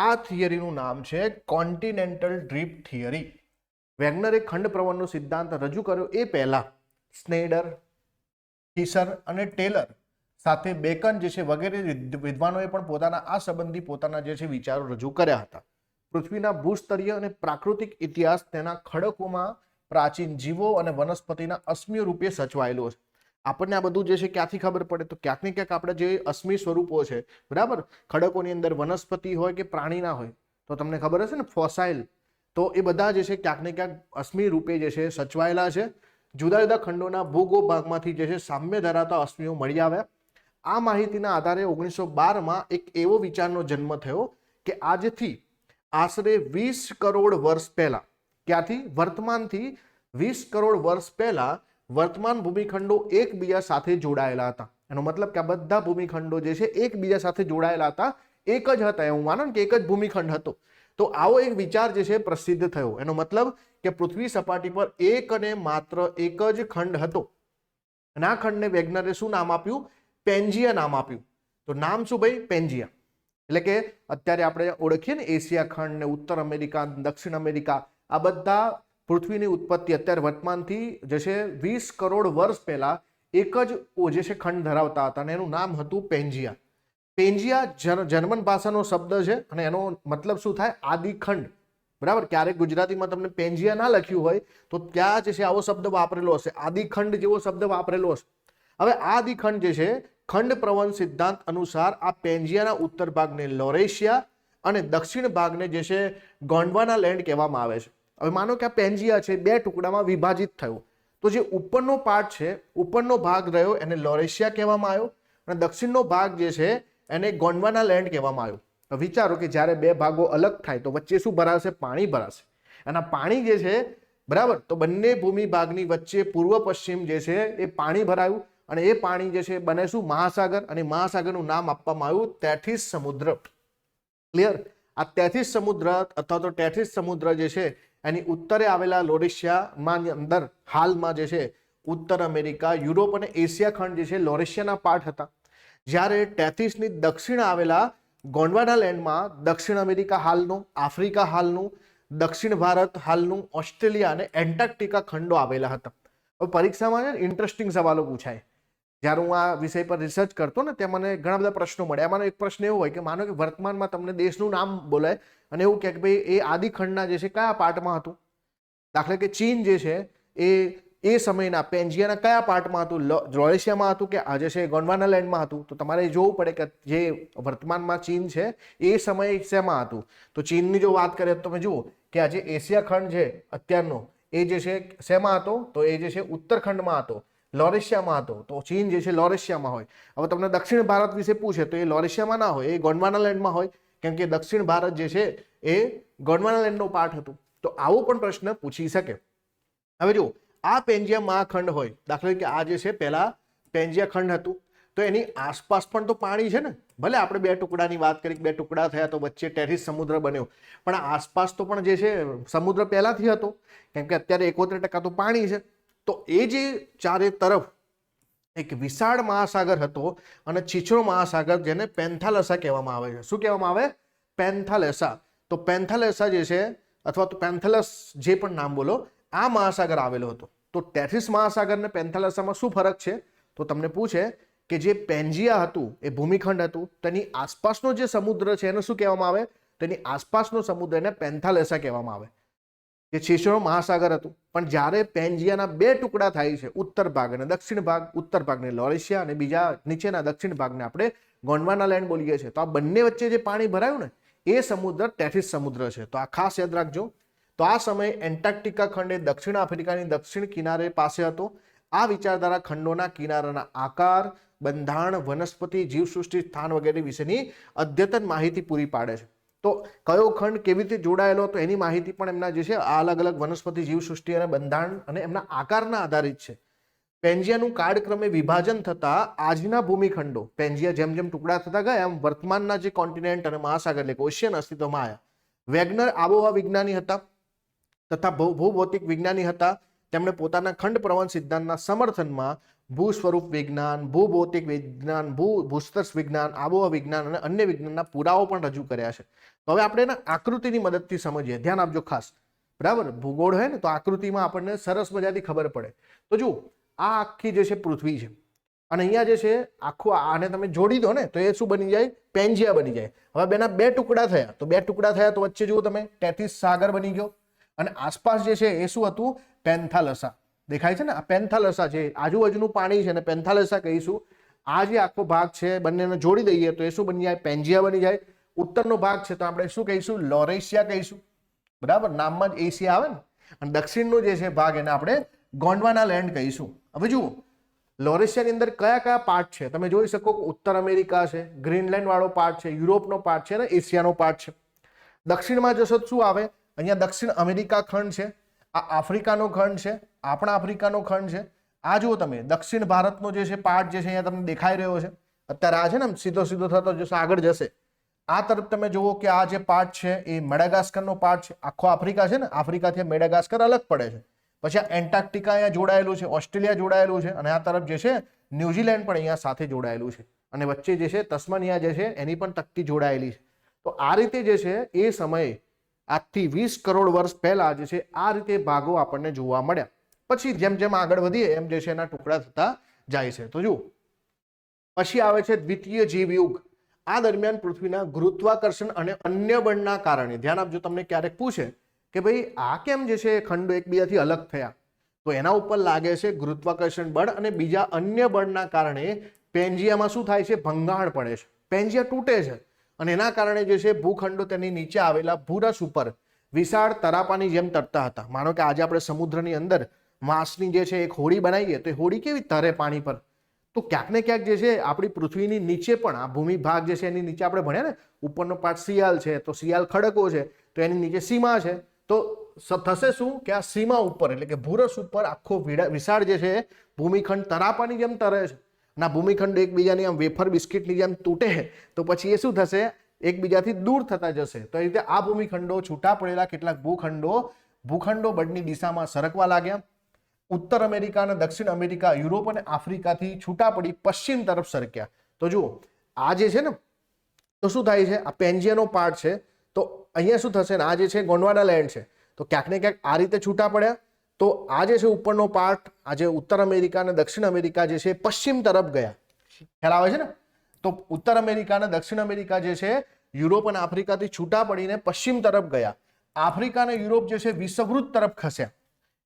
S1: આ થિયરીનું નામ છે કોન્ટિનેન્ટલ ડ્રિફ્ટ થિયરી. વેગનરે ખંડ પ્રવહનનો સિદ્ધાંત રજૂ કર્યો એ પહેલા સ્નેડર, ફિશર અને ટેલર સાથે બેકન જે છે વગેરે વિદ્વાનોએ પણ પોતાના આ સંબંધી પોતાના જે છે વિચારો રજૂ કર્યા હતા. પૃથ્વીના ભૂસ્તરીય અને પ્રાકૃતિક ઇતિહાસ તેના ખડકોમાં પ્રાચીન જીવો અને વનસ્પતિના અશ્મિય રૂપે સચવાયેલો છે. આપણને આ બધું જે છે ક્યાંથી ખબર પડે? તો ક્યાંક ને ક્યાંક આપણે જે અશ્મિ સ્વરૂપો છે, બરાબર, ખડકોની અંદર વનસ્પતિ હોય કે પ્રાણીના હોય તો તમને ખબર હશે ને ફોસાઇલ, તો એ બધા જે છે ક્યાંક ને ક્યાંક અશ્મિ રૂપે જે છે સચવાયેલા છે. જુદા જુદા ખંડોના ભૂગો ભાગમાંથી જે છે સામ્ય ધરાવતા અશ્મિઓ મળી આવ્યા. આ માહિતીના આધારે 1912માં એક એવો વિચારનો જન્મ થયો કે આજથી આશરે 20 કરોડ વર્ષ પહેલા, ક્યાંથી? વર્તમાનથી 20 કરોડ વર્ષ પહેલા વર્તમાન ભૂમિખંડો એકબીજા સાથે જોડાયેલા હતા. એનો મતલબ કે આ બધા ભૂમિખંડો જે છે એકબીજા સાથે જોડાયેલા હતા, એક જ હતા, એવું માનો ને કે એક જ ભૂમિખંડ હતો. તો આવો એક વિચાર જે છે પ્રસિદ્ધ થયો. એનો મતલબ કે પૃથ્વી સપાટી પર એક અને માત્ર એક જ ખંડ હતો. અને આ ખંડને વેગનરે શું નામ આપ્યું? પેન્જિયા નામ આપ્યું. તો નામ શું ભાઈ? પેન્જિયા. એટલે કે અત્યારે આપણે ઓળખીએ ને એશિયા ખંડ ને ઉત્તર અમેરિકા, દક્ષિણ અમેરિકા, આ બધા પૃથ્વીની ઉત્પત્તિ અત્યારે વર્તમાનથી જે છે 20 કરોડ વર્ષ પહેલા એક જ જે છે ખંડ ધરાવતા હતા અને એનું નામ હતું પેન્જિયા. પેન્જિયા જર્મન ભાષાનો શબ્દ છે અને એનો મતલબ શું થાય? આદિખંડ. બરાબર, ક્યારેક ગુજરાતીમાં તમને પેન્જિયા ના લખ્યું હોય તો ત્યાં જે છે આવો શબ્દ વાપરેલો હશે, આદિખંડ જેવો શબ્દ વાપરેલો હશે. હવે આદિખંડ જે છે ખંડ પ્રવહન સિદ્ધાંત અનુસાર આ પેન્જિયાના ઉત્તર ભાગને લોરેશિયા અને દક્ષિણ ભાગને જે છે ગોંડવાના લેન્ડ કહેવામાં આવે છે. હવે માનો કે આ પેન્જિયા છે બે ટુકડામાં વિભાજિત થયો, તો જે ઉપરનો પાર્ટ છે, ઉપરનો ભાગ રહ્યો એને લોરેશિયા કહેવામાં આવ્યો અને દક્ષિણનો ભાગ જે છે એને ગોંડવાના લેન્ડ કહેવામાં આવ્યો. વિચારો કે જ્યારે બે ભાગો અલગ થાય તો વચ્ચે શું ભરાશે? પાણી ભરાશે. અને આ પાણી જે છે, બરાબર, તો બંને ભૂમિ ભાગની વચ્ચે પૂર્વ પશ્ચિમ જે છે એ પાણી ભરાયું અને એ પાણી જે છે બને શું? મહાસાગર. અને મહાસાગરનું નામ આપવામાં આવ્યું તેથીસ સમુદ્ર. ક્લિયર? આ તેથીસ સમુદ્ર અથવા તો ટેથીસ સમુદ્ર જે છે એની ઉત્તરે આવેલા લોરેશિયામાં અંદર હાલમાં જે છે ઉત્તર અમેરિકા, યુરોપ અને એશિયા ખંડ જે છે લોરેશિયાના પાર્ટ હતા. જ્યારે ટેથીસની દક્ષિણ આવેલા ગોંડવાના લેન્ડમાં દક્ષિણ અમેરિકા હાલનું, આફ્રિકા હાલનું, દક્ષિણ ભારત હાલનું, ઓસ્ટ્રેલિયા અને એન્ટાર્કટિકા ખંડો આવેલા હતા. હવે પરીક્ષામાં છે ને ઇન્ટરેસ્ટિંગ સવાલો પૂછાય. જ્યારે હું આ વિષય પર રિસર્ચ કરતો ને ત્યાં મને ઘણા બધા પ્રશ્નો મળ્યા. એમાંનો એક પ્રશ્ન એવો હોય કે માનો કે વર્તમાનમાં તમને દેશનું નામ બોલાય અને એવું કહે કે ભાઈ એ આદિખંડના જે છે કયા પાર્ટમાં હતું. દાખલા કે ચીન જે છે એ સમયના પેન્જિયાના કયા પાર્ટમાં હતું, લોરેશિયામાં હતું કે આ જે છે ગોંડવાના લેન્ડમાં હતું. તો તમારે જોવું પડે કે જે વર્તમાનમાં ચીન છે એ સમયે શેમાં હતું. તો ચીનની જો વાત કરીએ તો તમે જુઓ કે આ જે એશિયા ખંડ છે અત્યારનો એ જે છે શેમાં હતો, તો એ જે છે ઉત્તરખંડમાં હતો, લોરેશિયામાં હતો. તો ચીન જે છે લોરેશિયામાં હોય. હવે તમને દક્ષિણ ભારત વિશે પૂછે તો એ લોરેશિયામાં ના હોય, એ ગોંડવાના લેન્ડમાં હોય, કેમ કે દક્ષિણ ભારત જે છે એ ગોંડવાના લેન્ડનો પાર્ટ હતું. તો આવો પણ પ્રશ્ન પૂછી શકે. હવે જુઓ આ પેન્જિયા મહાખંડ હોય, દાખલા કે આ જે છે પહેલા પેન્જિયા ખંડ હતું, તો એની આસપાસ પણ તો પાણી છે ને. ભલે આપણે 2 ટુકડાની વાત કરી, 2 ટુકડા થયા તો વચ્ચે ટેરિસ સમુદ્ર બન્યો, પણ આસપાસ તો પણ જે છે સમુદ્ર પહેલાથી હતો, કેમ કે અત્યારે 71% તો પાણી છે. તો એ જે ચારે તરફ એક વિશાળ મહાસાગર હતો અને છીછરો મહાસાગર, જેને પેન્થાલસા કહેવામાં આવે છે. શું કહેવામાં આવે? પેન્થાલેસા. તો પેન્થાલેસા જે છે અથવા તો પેન્થેલસ જે પણ નામ બોલો, આ મહાસાગર આવેલો હતો. તો ટેથિસ મહાસાગર ને પેન્થાલેસામાં શું ફરક છે? તો તમને પૂછે કે જે પેન્જિયા હતું એ ભૂમિખંડ હતું, તેની આસપાસનો જે સમુદ્ર છે એને શું કહેવામાં આવે? તેની આસપાસનો સમુદ્ર એને પેન્થાલેસા કહેવામાં આવે. જે છીછરો મહાસાગર હતું, પણ જ્યારે પેન્જિયાના 2 ટુકડા થાય છે, ઉત્તર ભાગ અને દક્ષિણ ભાગ, ઉત્તર ભાગને લોરેશિયા અને બીજા નીચેના દક્ષિણ ભાગને આપણે ગોંડવાના લેન્ડ બોલીએ છીએ. તો આ બંને વચ્ચે જે પાણી ભરાયું ને એ સમુદ્ર ટેથિસ સમુદ્ર છે. તો આ ખાસ યાદ રાખજો. તો આ સમયે એન્ટાર્કટિકા ખંડ એ દક્ષિણ આફ્રિકાની દક્ષિણ કિનારે પાસે હતો. આ વિચારધારા ખંડોના કિનારાના આકાર, બંધારણ, વનસ્પતિ, જીવસૃષ્ટિ, સ્થાન વગેરે વિશેની અદ્યતન માહિતી પૂરી પાડે છે. તો કયો ખંડ કેવી રીતે જોડાયેલો હતો એની માહિતી પણ એમના જે છે આ અલગ અલગ વનસ્પતિ, જીવસૃષ્ટિ અને બંધારણ અને એમના આકારના આધારિત છે. પેન્જિયાનું કાળક્રમે વિભાજન થતા આજના ભૂમિખંડો, પેન્જિયા જેમ જેમ ટુકડા થતા ગયા એમ વર્તમાનના જે કોન્ટિનેન્ટ અને મહાસાગર એટલે કે ઓશિયન અસ્તિત્વમાં આવ્યા. વેગનર આબોહવા વિજ્ઞાની હતા તથા ભૂભૌતિક વિજ્ઞાની હતા. તેમણે પોતાના ખંડ પ્રવહન સિદ્ધાંતના સમર્થનમાં ભૂ સ્વરૂપ વિજ્ઞાન, ભૂભૌતિક વિજ્ઞાન, ભૂસ્તર વિજ્ઞાન, આબોહવા વિજ્ઞાન અને અન્ય વિજ્ઞાનના પુરાવો પણ રજૂ કર્યા છે. તો હવે આપણે એના આકૃતિની મદદથી સમજીએ. ધ્યાન આપજો ખાસ. બરાબર, ભૂગોળ હોય ને તો આકૃતિમાં આપણને સરસ મજાથી ખબર પડે. તો જુઓ આ આખી જે છે પૃથ્વી છે અને અહીંયા જે છે આખું આને તમે જોડી દો ને તો એ શું બની જાય? પેન્જિયા બની જાય. હવે બેના 2 ટુકડા થયા, તો 2 ટુકડા થયા તો વચ્ચે જુઓ તમે ટેથિસ સાગર બની ગયો અને આસપાસ જે છે એ શું હતું? પેન્થાલસા. દેખાય છે ને? આ પેન્થાલસા છે, આજુબાજુનું પાણી છે ને પેન્થાલસા કહીશું. આ જે આખો ભાગ છે બંનેને જોડી દઈએ તો એ શું બની જાય? પેન્જિયા બની જાય. ઉત્તરનો ભાગ છે તો આપણે શું કહીશું? લોરેશિયા કહીશું. બરાબર, નામમાં જ એશિયા આવે ને. અને દક્ષિણનો જે છે ભાગ એને આપણે ગોંડવાના લેન્ડ કહીશું. હવે જુઓ લોરેશિયાની અંદર કયા કયા પાર્ટ છે તમે જોઈ શકો. ઉત્તર અમેરિકા છે, ગ્રીનલેન્ડ વાળો પાર્ટ છે, યુરોપનો પાર્ટ છે અને એશિયાનો પાર્ટ છે. દક્ષિણમાં જશો શું આવે? અહીંયા દક્ષિણ અમેરિકા ખંડ છે, આ આફ્રિકાનો ખંડ છે, આપણા આફ્રિકાનો ખંડ છે. આ જુઓ તમે દક્ષિણ ભારતનો જે છે પાર્ટ જે છે અહીંયા તમને દેખાઈ રહ્યો છે અત્યારે. આ છે ને સીધો સીધો થતો જશે, આગળ જશે. આ તરફ તમે જુઓ કે આ જે પાર્ટ છે એ મેડાગાસ્કરનો પાર્ટ છે. આખો આફ્રિકા છે ને, આફ્રિકાથી મેડાગાસ્કર અલગ પડે છે. પછી આ એન્ટાર્કટિકા અહીંયા જોડાયેલું છે, ઓસ્ટ્રેલિયા જોડાયેલું છે અને આ તરફ જે છે ન્યુઝીલેન્ડ પણ અહીંયા સાથે જોડાયેલું છે અને વચ્ચે જે છે તસ્માનિયા જે છે એની પણ તકતી જોડાયેલી છે. તો આ રીતે જે છે એ સમયે આજથી 20 કરોડ વર્ષ પહેલા જે છે આ રીતે ભાગો આપણને જોવા મળ્યા. પછી જેમ જેમ આગળ વધીએ એમ જે છે એના ટુકડા થતા જાય છે. તો જુઓ પછી આવે છે દ્વિતીય જીવયુગ. આ દરમિયાન પૃથ્વીના ગુરુત્વાકર્ષણ અને અન્ય બળના કારણે, ધ્યાન આપજો તમને ક્યારેક પૂછે કે ભાઈ આ કેમ જે છે ખંડો એકબીજાથી અલગ થયા, તો એના ઉપર લાગે છે ગુરુત્વાકર્ષણ બળ અને બીજા અન્ય બળના કારણે પેન્જિયામાં શું થાય છે? ભંગાણ પડે છે, પેન્જિયા તૂટે છે અને એના કારણે જે છે ભૂખંડો તેની નીચે આવેલા ભૂરસ ઉપર વિશાળ તરાપાની જેમ તરતા હતા. માનો કે આજે આપણે સમુદ્રની અંદર માછની જે છે એક હોડી બનાવીએ તો એ હોડી કેવી તરે પાણી પર, તો ક્યાંક ને ક્યાંક જે છે આપણી પૃથ્વીની નીચે પણ આ ભૂમિ ભાગ જે છે એની નીચે આપણે ભણ્યા ને ઉપરનો પાર્ટ શિયાળ છે, તો શિયાળ ખડકો છે તો એની નીચે સીમા છે. તો થશે શું કે આ સીમા ઉપર એટલે કે ભૂરસ ઉપર આખો વિશાળ જે છે ભૂમિખંડ તરાપાની જેમ તરે છે. ના ભૂમિખંડ એકબીજાની આમ વેફર બિસ્કિટની જેમ તૂટે તો પછી એ શું થશે? એકબીજાથી દૂર થતા જશે. તો એ રીતે આ ભૂમિખંડો છૂટા પડેલા કેટલાક ભૂખંડો બળની દિશામાં સરકવા લાગ્યા. ઉત્તર અમેરિકા અને દક્ષિણ અમેરિકા, યુરોપ અને આફ્રિકાથી છૂટા પડી પશ્ચિમ તરફ સરક્યા. તો જુઓ આ જે છે ને તો શું થાય છે? આ પેન્જિયાનો પાર્ટ છે તો અહીંયા શું થશે? આ જે છે ગોંડવાના લેન્ડ છે તો ક્યાંક ને ક્યાંક આ રીતે છૂટા પડ્યા તો આ જે છે ઉપરનો પાર્ટ, આ જે ઉત્તર અમેરિકા અને દક્ષિણ અમેરિકા જે છે પશ્ચિમ તરફ ગયા, ખ્યાલ આવે છે ને? તો ઉત્તર અમેરિકા અને દક્ષિણ અમેરિકા જે છે યુરોપ અને આફ્રિકાથી છૂટા પડીને પશ્ચિમ તરફ ગયા. આફ્રિકા અને યુરોપ જે છે વિષુવવૃત્ત તરફ ખસ્યા.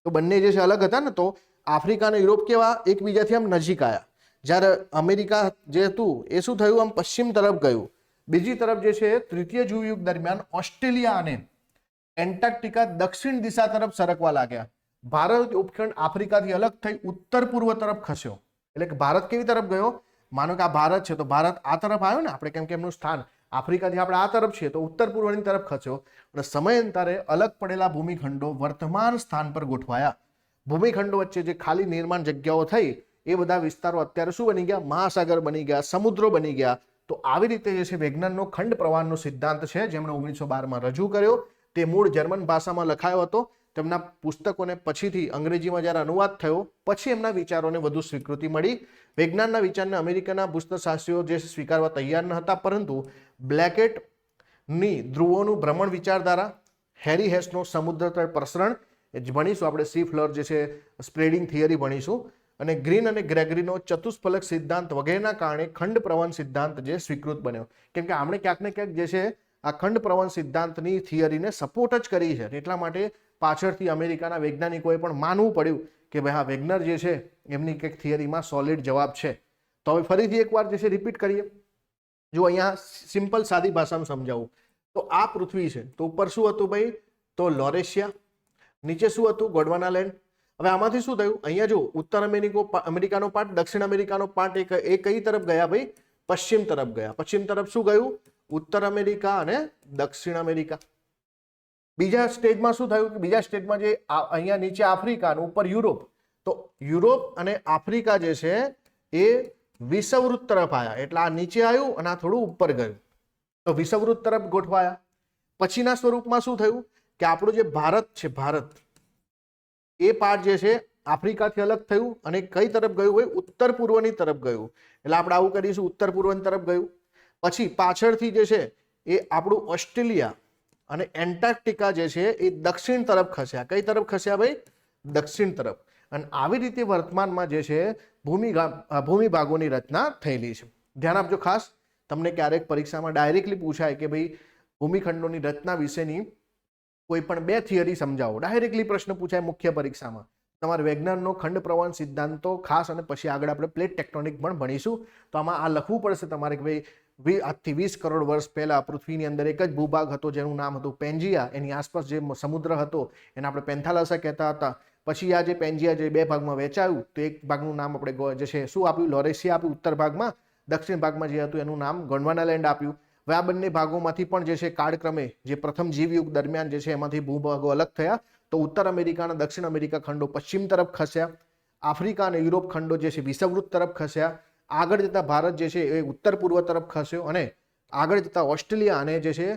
S1: તો બંને જે છે અલગ હતા ને, તો આફ્રિકા અને યુરોપ કેવા એકબીજાથી આમ નજીક આવ્યા. જ્યારે અમેરિકા જે હતું એ શું થયું, આમ પશ્ચિમ તરફ ગયું. બીજી તરફ જે છે તૃતીય ધ્રુવયુગ દરમિયાન ઓસ્ટ્રેલિયા અને એન્ટાર્કટિકા દક્ષિણ દિશા તરફ સરકવા લાગ્યા. ભારત ઉપખંડ આફ્રિકાથી અલગ થઈ ઉત્તર પૂર્વ તરફ ખસ્યો. એટલે કે ભારત કેવી તરફ ગયો? માનો કે આ ભારત છે તો ભારત આ તરફ આવ્યો ને, આપણે કેમ કે એમનું સ્થાન આફ્રિકાથી આપણે આ તરફ છીએ તો ઉત્તર પૂર્વની તરફ ખસ્યો. અને સમયાંતરે અલગ પડેલા ભૂમિખંડો વર્તમાન સ્થાન પર ગોઠવાયા. ભૂમિખંડો વચ્ચે જે ખાલી નિર્માણ જગ્યાઓ થઈ એ બધા વિસ્તારો અત્યારે શું બની ગયા? મહાસાગર બની ગયા, સમુદ્રો બની ગયા. તો આવી રીતે જે છે વિજ્ઞાનનો ખંડ પ્રવાહનો સિદ્ધાંત છે જેમણે 1912માં રજૂ કર્યો. તે મૂળ જર્મન ભાષામાં લખાયો હતો. તેમના પુસ્તકોને પછીથી અંગ્રેજીમાં જ્યારે અનુવાદ થયો પછી એમના વિચારોને વધુ સ્વીકૃતિ મળી. વિજ્ઞાનના વિચારને અમેરિકાના પુસ્તકશાસ્ત્રીઓ જે સ્વીકારવા તૈયાર ન હતા, પરંતુ બ્લેકેટની ધ્રુવોનું ભ્રમણ વિચારધારા, હેરી હેસનો સમુદ્ર તળ પ્રસરણ એ જ ભણીશું આપણે, સી ફ્લર જે છે સ્પ્રેડિંગ થિયરી ભણીશું, અને ગ્રીન અને ગ્રેગરીનો ચતુષ્ફલક સિદ્ધાંત વગેરેના કારણે ખંડ પ્રવહન સિદ્ધાંત જે સ્વીકૃત બન્યો. કેમ કે આપણે ક્યાંક ને ક્યાંક જે છે આ ખંડ પ્રવહન સિદ્ધાંતની થિયરીને સપોર્ટ જ કરી છે. એટલા માટે પાછળથી અમેરિકાના વૈજ્ઞાનિકોએ પણ માનવું પડ્યું કે ભાઈ હા વેગનર જે છે એમની કંઈક થિયરીમાં સોલિડ જવાબ છે. તો હવે ફરીથી એકવાર જે છે રિપીટ કરીએ. જો અહીંયા સિમ્પલ સાદી ભાષામાં સમજાવું તો આ પૃથ્વી છે, તો ઉપર શું હતું ભાઈ? તો લોરેશિયા, નીચે શું હતું? ગોંડવાના લેન્ડ. હવે આમાંથી શું થયું? અહીંયા જો ઉત્તર અમેરિકાનો પાર્ટ, દક્ષિણ અમેરિકાનો પાર્ટ એ કઈ તરફ ગયા ભાઈ? પશ્ચિમ તરફ ગયા. પશ્ચિમ તરફ શું ગયું? ઉત્તર અમેરિકા અને દક્ષિણ અમેરિકા. બીજા સ્ટેજમાં શું થયું કે બીજા સ્ટેજમાં જે અહીંયા નીચે આફ્રિકા અને ઉપર યુરોપ, તો યુરોપ અને આફ્રિકા જે છે એ વિષુવવૃત્ત તરફ આવ્યા. એટલે આ નીચે આવ્યું અને આ થોડું ઉપર ગયું, તો વિષુવવૃત્ત તરફ ગોઠવાયા. પછીના સ્વરૂપમાં શું થયું કે આપણું જે ભારત છે, ભારત એ પાર્ટ જે છે આફ્રિકાથી અલગ થયું અને કઈ તરફ ગયું ભાઈ? ઉત્તર પૂર્વની તરફ ગયું. એટલે આપણે આવું કરીશું, ઉત્તર પૂર્વની તરફ ગયું. પછી પાછળથી જે છે એ આપણું ઓસ્ટ્રેલિયા અને એન્ટાર્કટિકા જે છે એ દક્ષિણ તરફ ખસ્યા. કઈ તરફ ખસ્યા ભાઈ? દક્ષિણ તરફ. અને આવી રીતે વર્તમાનમાં જે છે ભૂમિભાગોની રચના થયેલી છે. ધ્યાન આપજો ખાસ, તમને ક્યારેક પરીક્ષામાં ડાયરેક્ટલી પૂછાય કે ભાઈ ભૂમિખંડોની રચના વિશેની કોઈ પણ બે થિયરી સમજાવો. ડાયરેક્ટલી પ્રશ્ન પૂછાય મુખ્ય પરીક્ષામાં. તમારે વેગનરનો ખંડ પ્રવહન સિદ્ધાંતો ખાસ, અને પછી આગળ આપણે પ્લેટ ટેક્ટોનિક પણ ભણીશું. તો આમાં આ લખવું પડશે તમારે કે ભાઈ આજથી 20 કરોડ વર્ષ પહેલા પૃથ્વીની અંદર એક જ ભૂભાગ હતો જેનું નામ હતું પેન્જિયા. એની આસપાસ જે સમુદ્ર હતો એને આપણે પેન્થાલાસા કહેતા હતા. પછી આ જે પેન્જિયા જે બે ભાગમાં વહેંચાયું તો એક ભાગનું નામ આપણે જે છે શું આપ્યું? લોરેશિયા આપ્યું ઉત્તર ભાગમાં. દક્ષિણ ભાગમાં જે હતું એનું નામ ગોંડવાના લેન્ડ આપ્યું. હવે આ બંને ભાગોમાંથી પણ જે છે કાળક્રમે જે પ્રથમ જીવયુગ દરમિયાન જે છે એમાંથી ભૂભાગો અલગ થયા. તો ઉત્તર અમેરિકા અને દક્ષિણ અમેરિકા ખંડો પશ્ચિમ તરફ ખસ્યા. આફ્રિકા અને યુરોપ ખંડો જે છે વિષુવવૃત્ત તરફ ખસ્યા. આગળ જતા ભારત જે છે એ ઉત્તર પૂર્વ તરફ ખસ્યો. અને આગળ જતા ઓસ્ટ્રેલિયા અને જે છે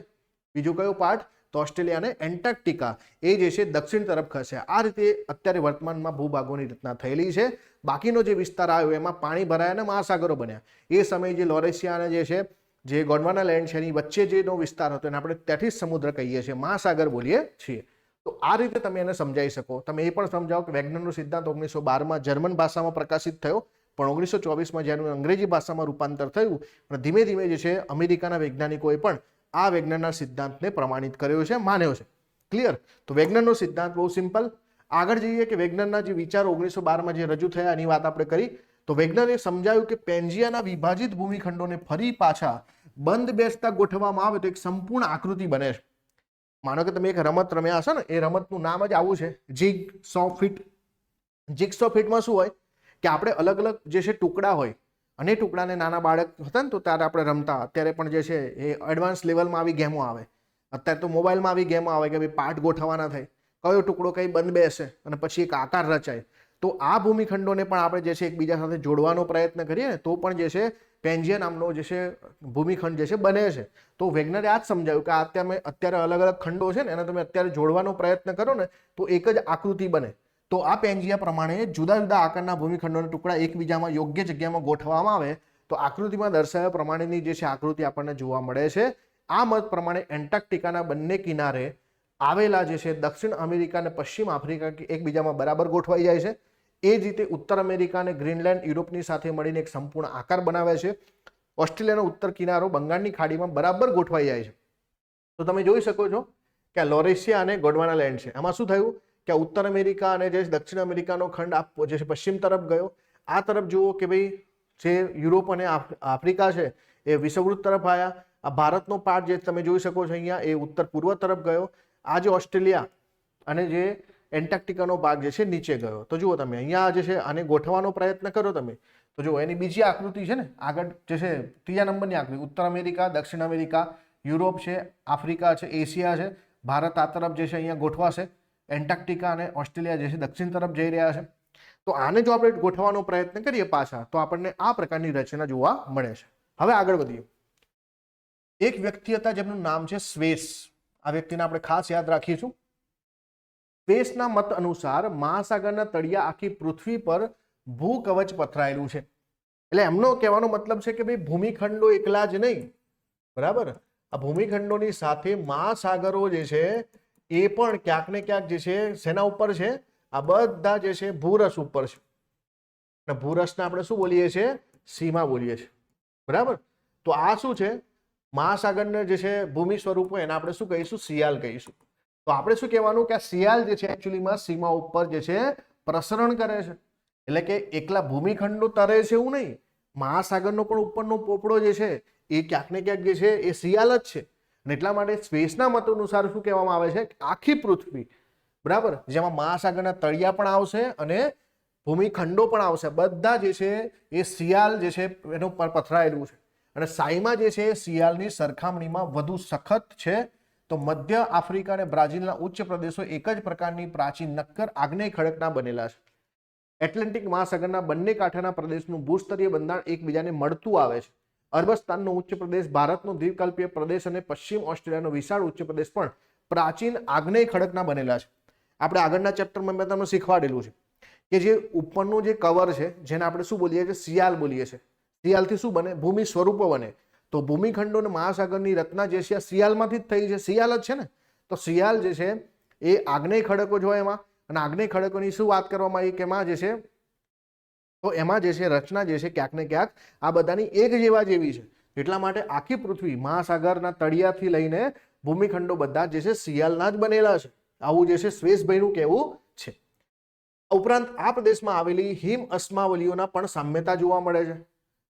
S1: બીજું કયો પાર્ટ? તો ઓસ્ટ્રેલિયા અને એન્ટાર્કટિકા એ જે છે દક્ષિણ તરફ ખસ્યા. આ રીતે અત્યારે વર્તમાનમાં ભૂભાગોની રચના થયેલી છે. બાકીનો જે વિસ્તાર આવ્યો એમાં પાણી ભરાયા અને મહાસાગરો બન્યા. એ સમયે જે લોરેશિયા અને જે છે જે ગોંડવાના લેન્ડ છે એની વચ્ચે જેનો વિસ્તાર હતો એને આપણે ત્યાંથી સમુદ્ર કહીએ છીએ, મહાસાગર બોલીએ છીએ. તો આ રીતે તમે એને સમજાવી શકો. તમે એ પણ સમજાવો કે વેગનરનો સિદ્ધાંત 1912માં જર્મન ભાષામાં પ્રકાશિત થયો, પણ 1924માં જ્યારે અંગ્રેજી ભાષામાં રૂપાંતર થયું અને ધીમે ધીમે જે છે અમેરિકાના વૈજ્ઞાનિકોએ પણ આ વેગનરના સિદ્ધાંતને પ્રમાણિત કર્યો છે, માન્યો છે. ક્લિયર? તો વેગનરનો સિદ્ધાંત બહુ સિમ્પલ. આગળ જઈએ કે વેગનરના જે વિચારો 1912માં જે રજૂ થયા એની વાત આપણે કરી. તો વેગનરે સમજાયું કે પેન્જિયાના વિભાજિત ભૂમિખંડોને ફરી પાછા બંધ બેસતા ગોઠવવામાં આવે તો એક સંપૂર્ણ આકૃતિ બને છે. માનો કે તમે એક રમત રમ્યા હશો ને, એ રમતનું નામ જ આવું છે, જિગસો ફિટ. જિગસો ફિટમાં શું હોય કે આપણે અલગ અલગ જે છે ટુકડા હોય અને ટુકડાને નાના બાળક હતા ને તો ત્યારે આપણે રમતા. અત્યારે પણ જે છે એ એડવાન્સ લેવલમાં આવી ગેમો આવે. અત્યારે તો મોબાઈલમાં આવી ગેમો આવે કે ભાઈ પાર્ટ ગોઠવવાના થાય, કયો ટુકડો કઈ બંધ બેસે અને પછી એક આકાર રચાય. તો આ ભૂમિખંડોને પણ આપણે જે છે એકબીજા સાથે જોડવાનો પ્રયત્ન કરીએ ને તો પણ જે છે પેન્જિયા નામનો જે છે ભૂમિખંડ જે છે બને છે. તો વેગનરે આ જ સમજાવ્યું કે અત્યારે અલગ અલગ ખંડો છે ને એને તમે અત્યારે જોડવાનો પ્રયત્ન કરો ને તો એક જ આકૃતિ બને. તો આ પેન્જિયા પ્રમાણે જુદા જુદા આકારના ભૂમિખંડોના ટુકડા એકબીજામાં યોગ્ય જગ્યામાં ગોઠવવામાં આવે તો આકૃતિમાં દર્શાવ્યા પ્રમાણેની જે છે આકૃતિ આપણને જોવા મળે છે. આ મત પ્રમાણે એન્ટાર્કટિકાના બંને કિનારે આવેલા જે છે દક્ષિણ અમેરિકા અને પશ્ચિમ આફ્રિકા એકબીજામાં બરાબર ગોઠવાઈ જાય છે. એ જ રીતે ઉત્તર અમેરિકા અને ગ્રીનલેન્ડ યુરોપની સાથે મળીને એક સંપૂર્ણ આકાર બનાવે છે. ઓસ્ટ્રેલિયાનો ઉત્તર કિનારો બંગાળની ખાડીમાં બરાબર ગોઠવાઈ જાય છે. તો તમે જોઈ શકો છો કે આ લોરેશિયા અને ગોંડવાના લેન્ડ છે. આમાં શું થયું કે ઉત્તર અમેરિકા અને જે દક્ષિણ અમેરિકાનો ખંડ જે છે પશ્ચિમ તરફ ગયો. આ તરફ જુઓ કે ભાઈ જે યુરોપ અને આફ્રિકા છે એ વિષુવવૃત્ત તરફ આવ્યા. આ ભારતનો પાર્ટ જે તમે જોઈ શકો છો અહીંયા એ ઉત્તર પૂર્વ તરફ ગયો. આ જે ઓસ્ટ્રેલિયા અને જે એન્ટાર્કટિકાનો ભાગ જે છે નીચે ગયો. તો જુઓ તમે અહીંયા જે છે આને ગોઠવવાનો પ્રયત્ન કરો તમે તો જુઓ એની બીજી આકૃતિ છે ને આગળ જે છે ત્રીજા નંબરની આકૃતિ ઉત્તર અમેરિકા, દક્ષિણ અમેરિકા, યુરોપ છે, આફ્રિકા છે, એશિયા છે, ભારત આ તરફ જે છે અહીંયા ગોઠવાશે. એન્ટાર્કટિકા અને ઓસ્ટ્રેલિયા જે છે દક્ષિણ તરફ જઈ રહ્યા છે. તો આને જો આપણે ગોઠવવાનો પ્રયત્ન કરીએ પાછા તો આપણને આ પ્રકારની રચના જોવા મળે છે. હવે આગળ વધીએ. એક વ્યક્તિ હતા જેમનું નામ છે સ્વેસ. આ વ્યક્તિને આપણે ખાસ યાદ રાખીશું. સ્વેસના મત અનુસાર મહાસાગરના તળિયા આખી પૃથ્વી પર ભૂકવચ પથરાયેલું છે. એટલે એમનો કહેવાનો મતલબ છે કે ભાઈ ભૂમિખંડો એકલા જ નહીં, બરાબર, આ ભૂમિખંડોની સાથે મહાસાગરો જે છે એ પણ ક્યાંક ને ક્યાંક જે છે શેના ઉપર છે? આ બધા જે છે ભૂરસ ઉપર છે. અને ભૂરસને આપણે શું બોલીએ છીએ? સીમા બોલીએ છીએ, બરાબર. તો આ શું છે? મહાસાગરને જે છે ભૂમિ સ્વરૂપ હોય એને આપણે શું કહીશું? સિયાલ કહીશું. તો આપણે શું કહેવાનું કે આ સિયાલ જે છે એકચ્યુઅલીમાં સીમા ઉપર જે છે પ્રસરણ કરે છે. એટલે કે એકલા ભૂમિખંડો તરે છે એવું નહીં, મહાસાગરનો પણ ઉપરનો પોપડો જે છે એ ક્યાંક ને ક્યાંક જે છે એ સિયાલ જ છે. અને એટલા માટે સ્પેસના મતો અનુસાર શું કહેવામાં આવે છે? આખી પૃથ્વી, બરાબર, જેમાં મહાસાગરના તળિયા પણ આવશે અને ભૂમિખંડો પણ આવશે, બધા જે છે એ સિયાલ જે છે એનું પર પથરાયેલું છે. અને સાઈમાં જે છે સિયાલની સરખામણીમાં વધુ સખત છે. તો મધ્ય આફ્રિકા અને બ્રાઝિલના ઉચ્ચ પ્રદેશો એક જ પ્રકારની પ્રાચીન નક્કર આગ્નેય ખડકના બનેલા છે. એટલાન્ટિક મહાસાગરના બંને કાંઠાના પ્રદેશનું ભૂસ્તરીય બંધારણ એકબીજાને મળતું આવે છે. અરબસ્તાનનો ઉચ્ચ પ્રદેશ, ભારતનો દ્વીપકલ્પીય પ્રદેશ અને પશ્ચિમ ઓસ્ટ્રેલિયાનો વિશાળ ઉચ્ચ પ્રદેશ પણ પ્રાચીન આગ્નેય ખડકના બનેલા છે. આપણે આગળના ચેપ્ટરમાં મેં તમને શીખવાડેલું છે કે જે ઉપરનું જે કવર છે જેને આપણે શું બોલીએ છીએ? સિયાલ બોલીએ છીએ. સિયાલથી શું બને? ભૂમિ સ્વરૂપો બને. તો ભૂમિખંડો અને મહાસાગરની રચના જે છે સિયાલમાંથી જ થઈ છે. સિયાલ જ છે ને. તો સિયાલ જે છે એ આગ્નેય ખડકો જો એમાં, અને આગ્નેય ખડકોની શું વાત કરવામાં આવી કે એમાં જે છે તો એમાં જે છે રચના જે છે ક્યાંક ને ક્યાંક આ બધાની એક જેવા જેવી છે. એટલા માટે આખી પૃથ્વી મહાસાગરના તળિયાથી લઈને ભૂમિખંડો બધા જે છે સિયાલના જ બનેલા છે. આવું જે છે સ્વેસભાઈનું કહેવું છે. ઉપરાંત આ પ્રદેશમાં આવેલી હિમ અસ્માવલીઓના પણ સામ્યતા જોવા મળે છે.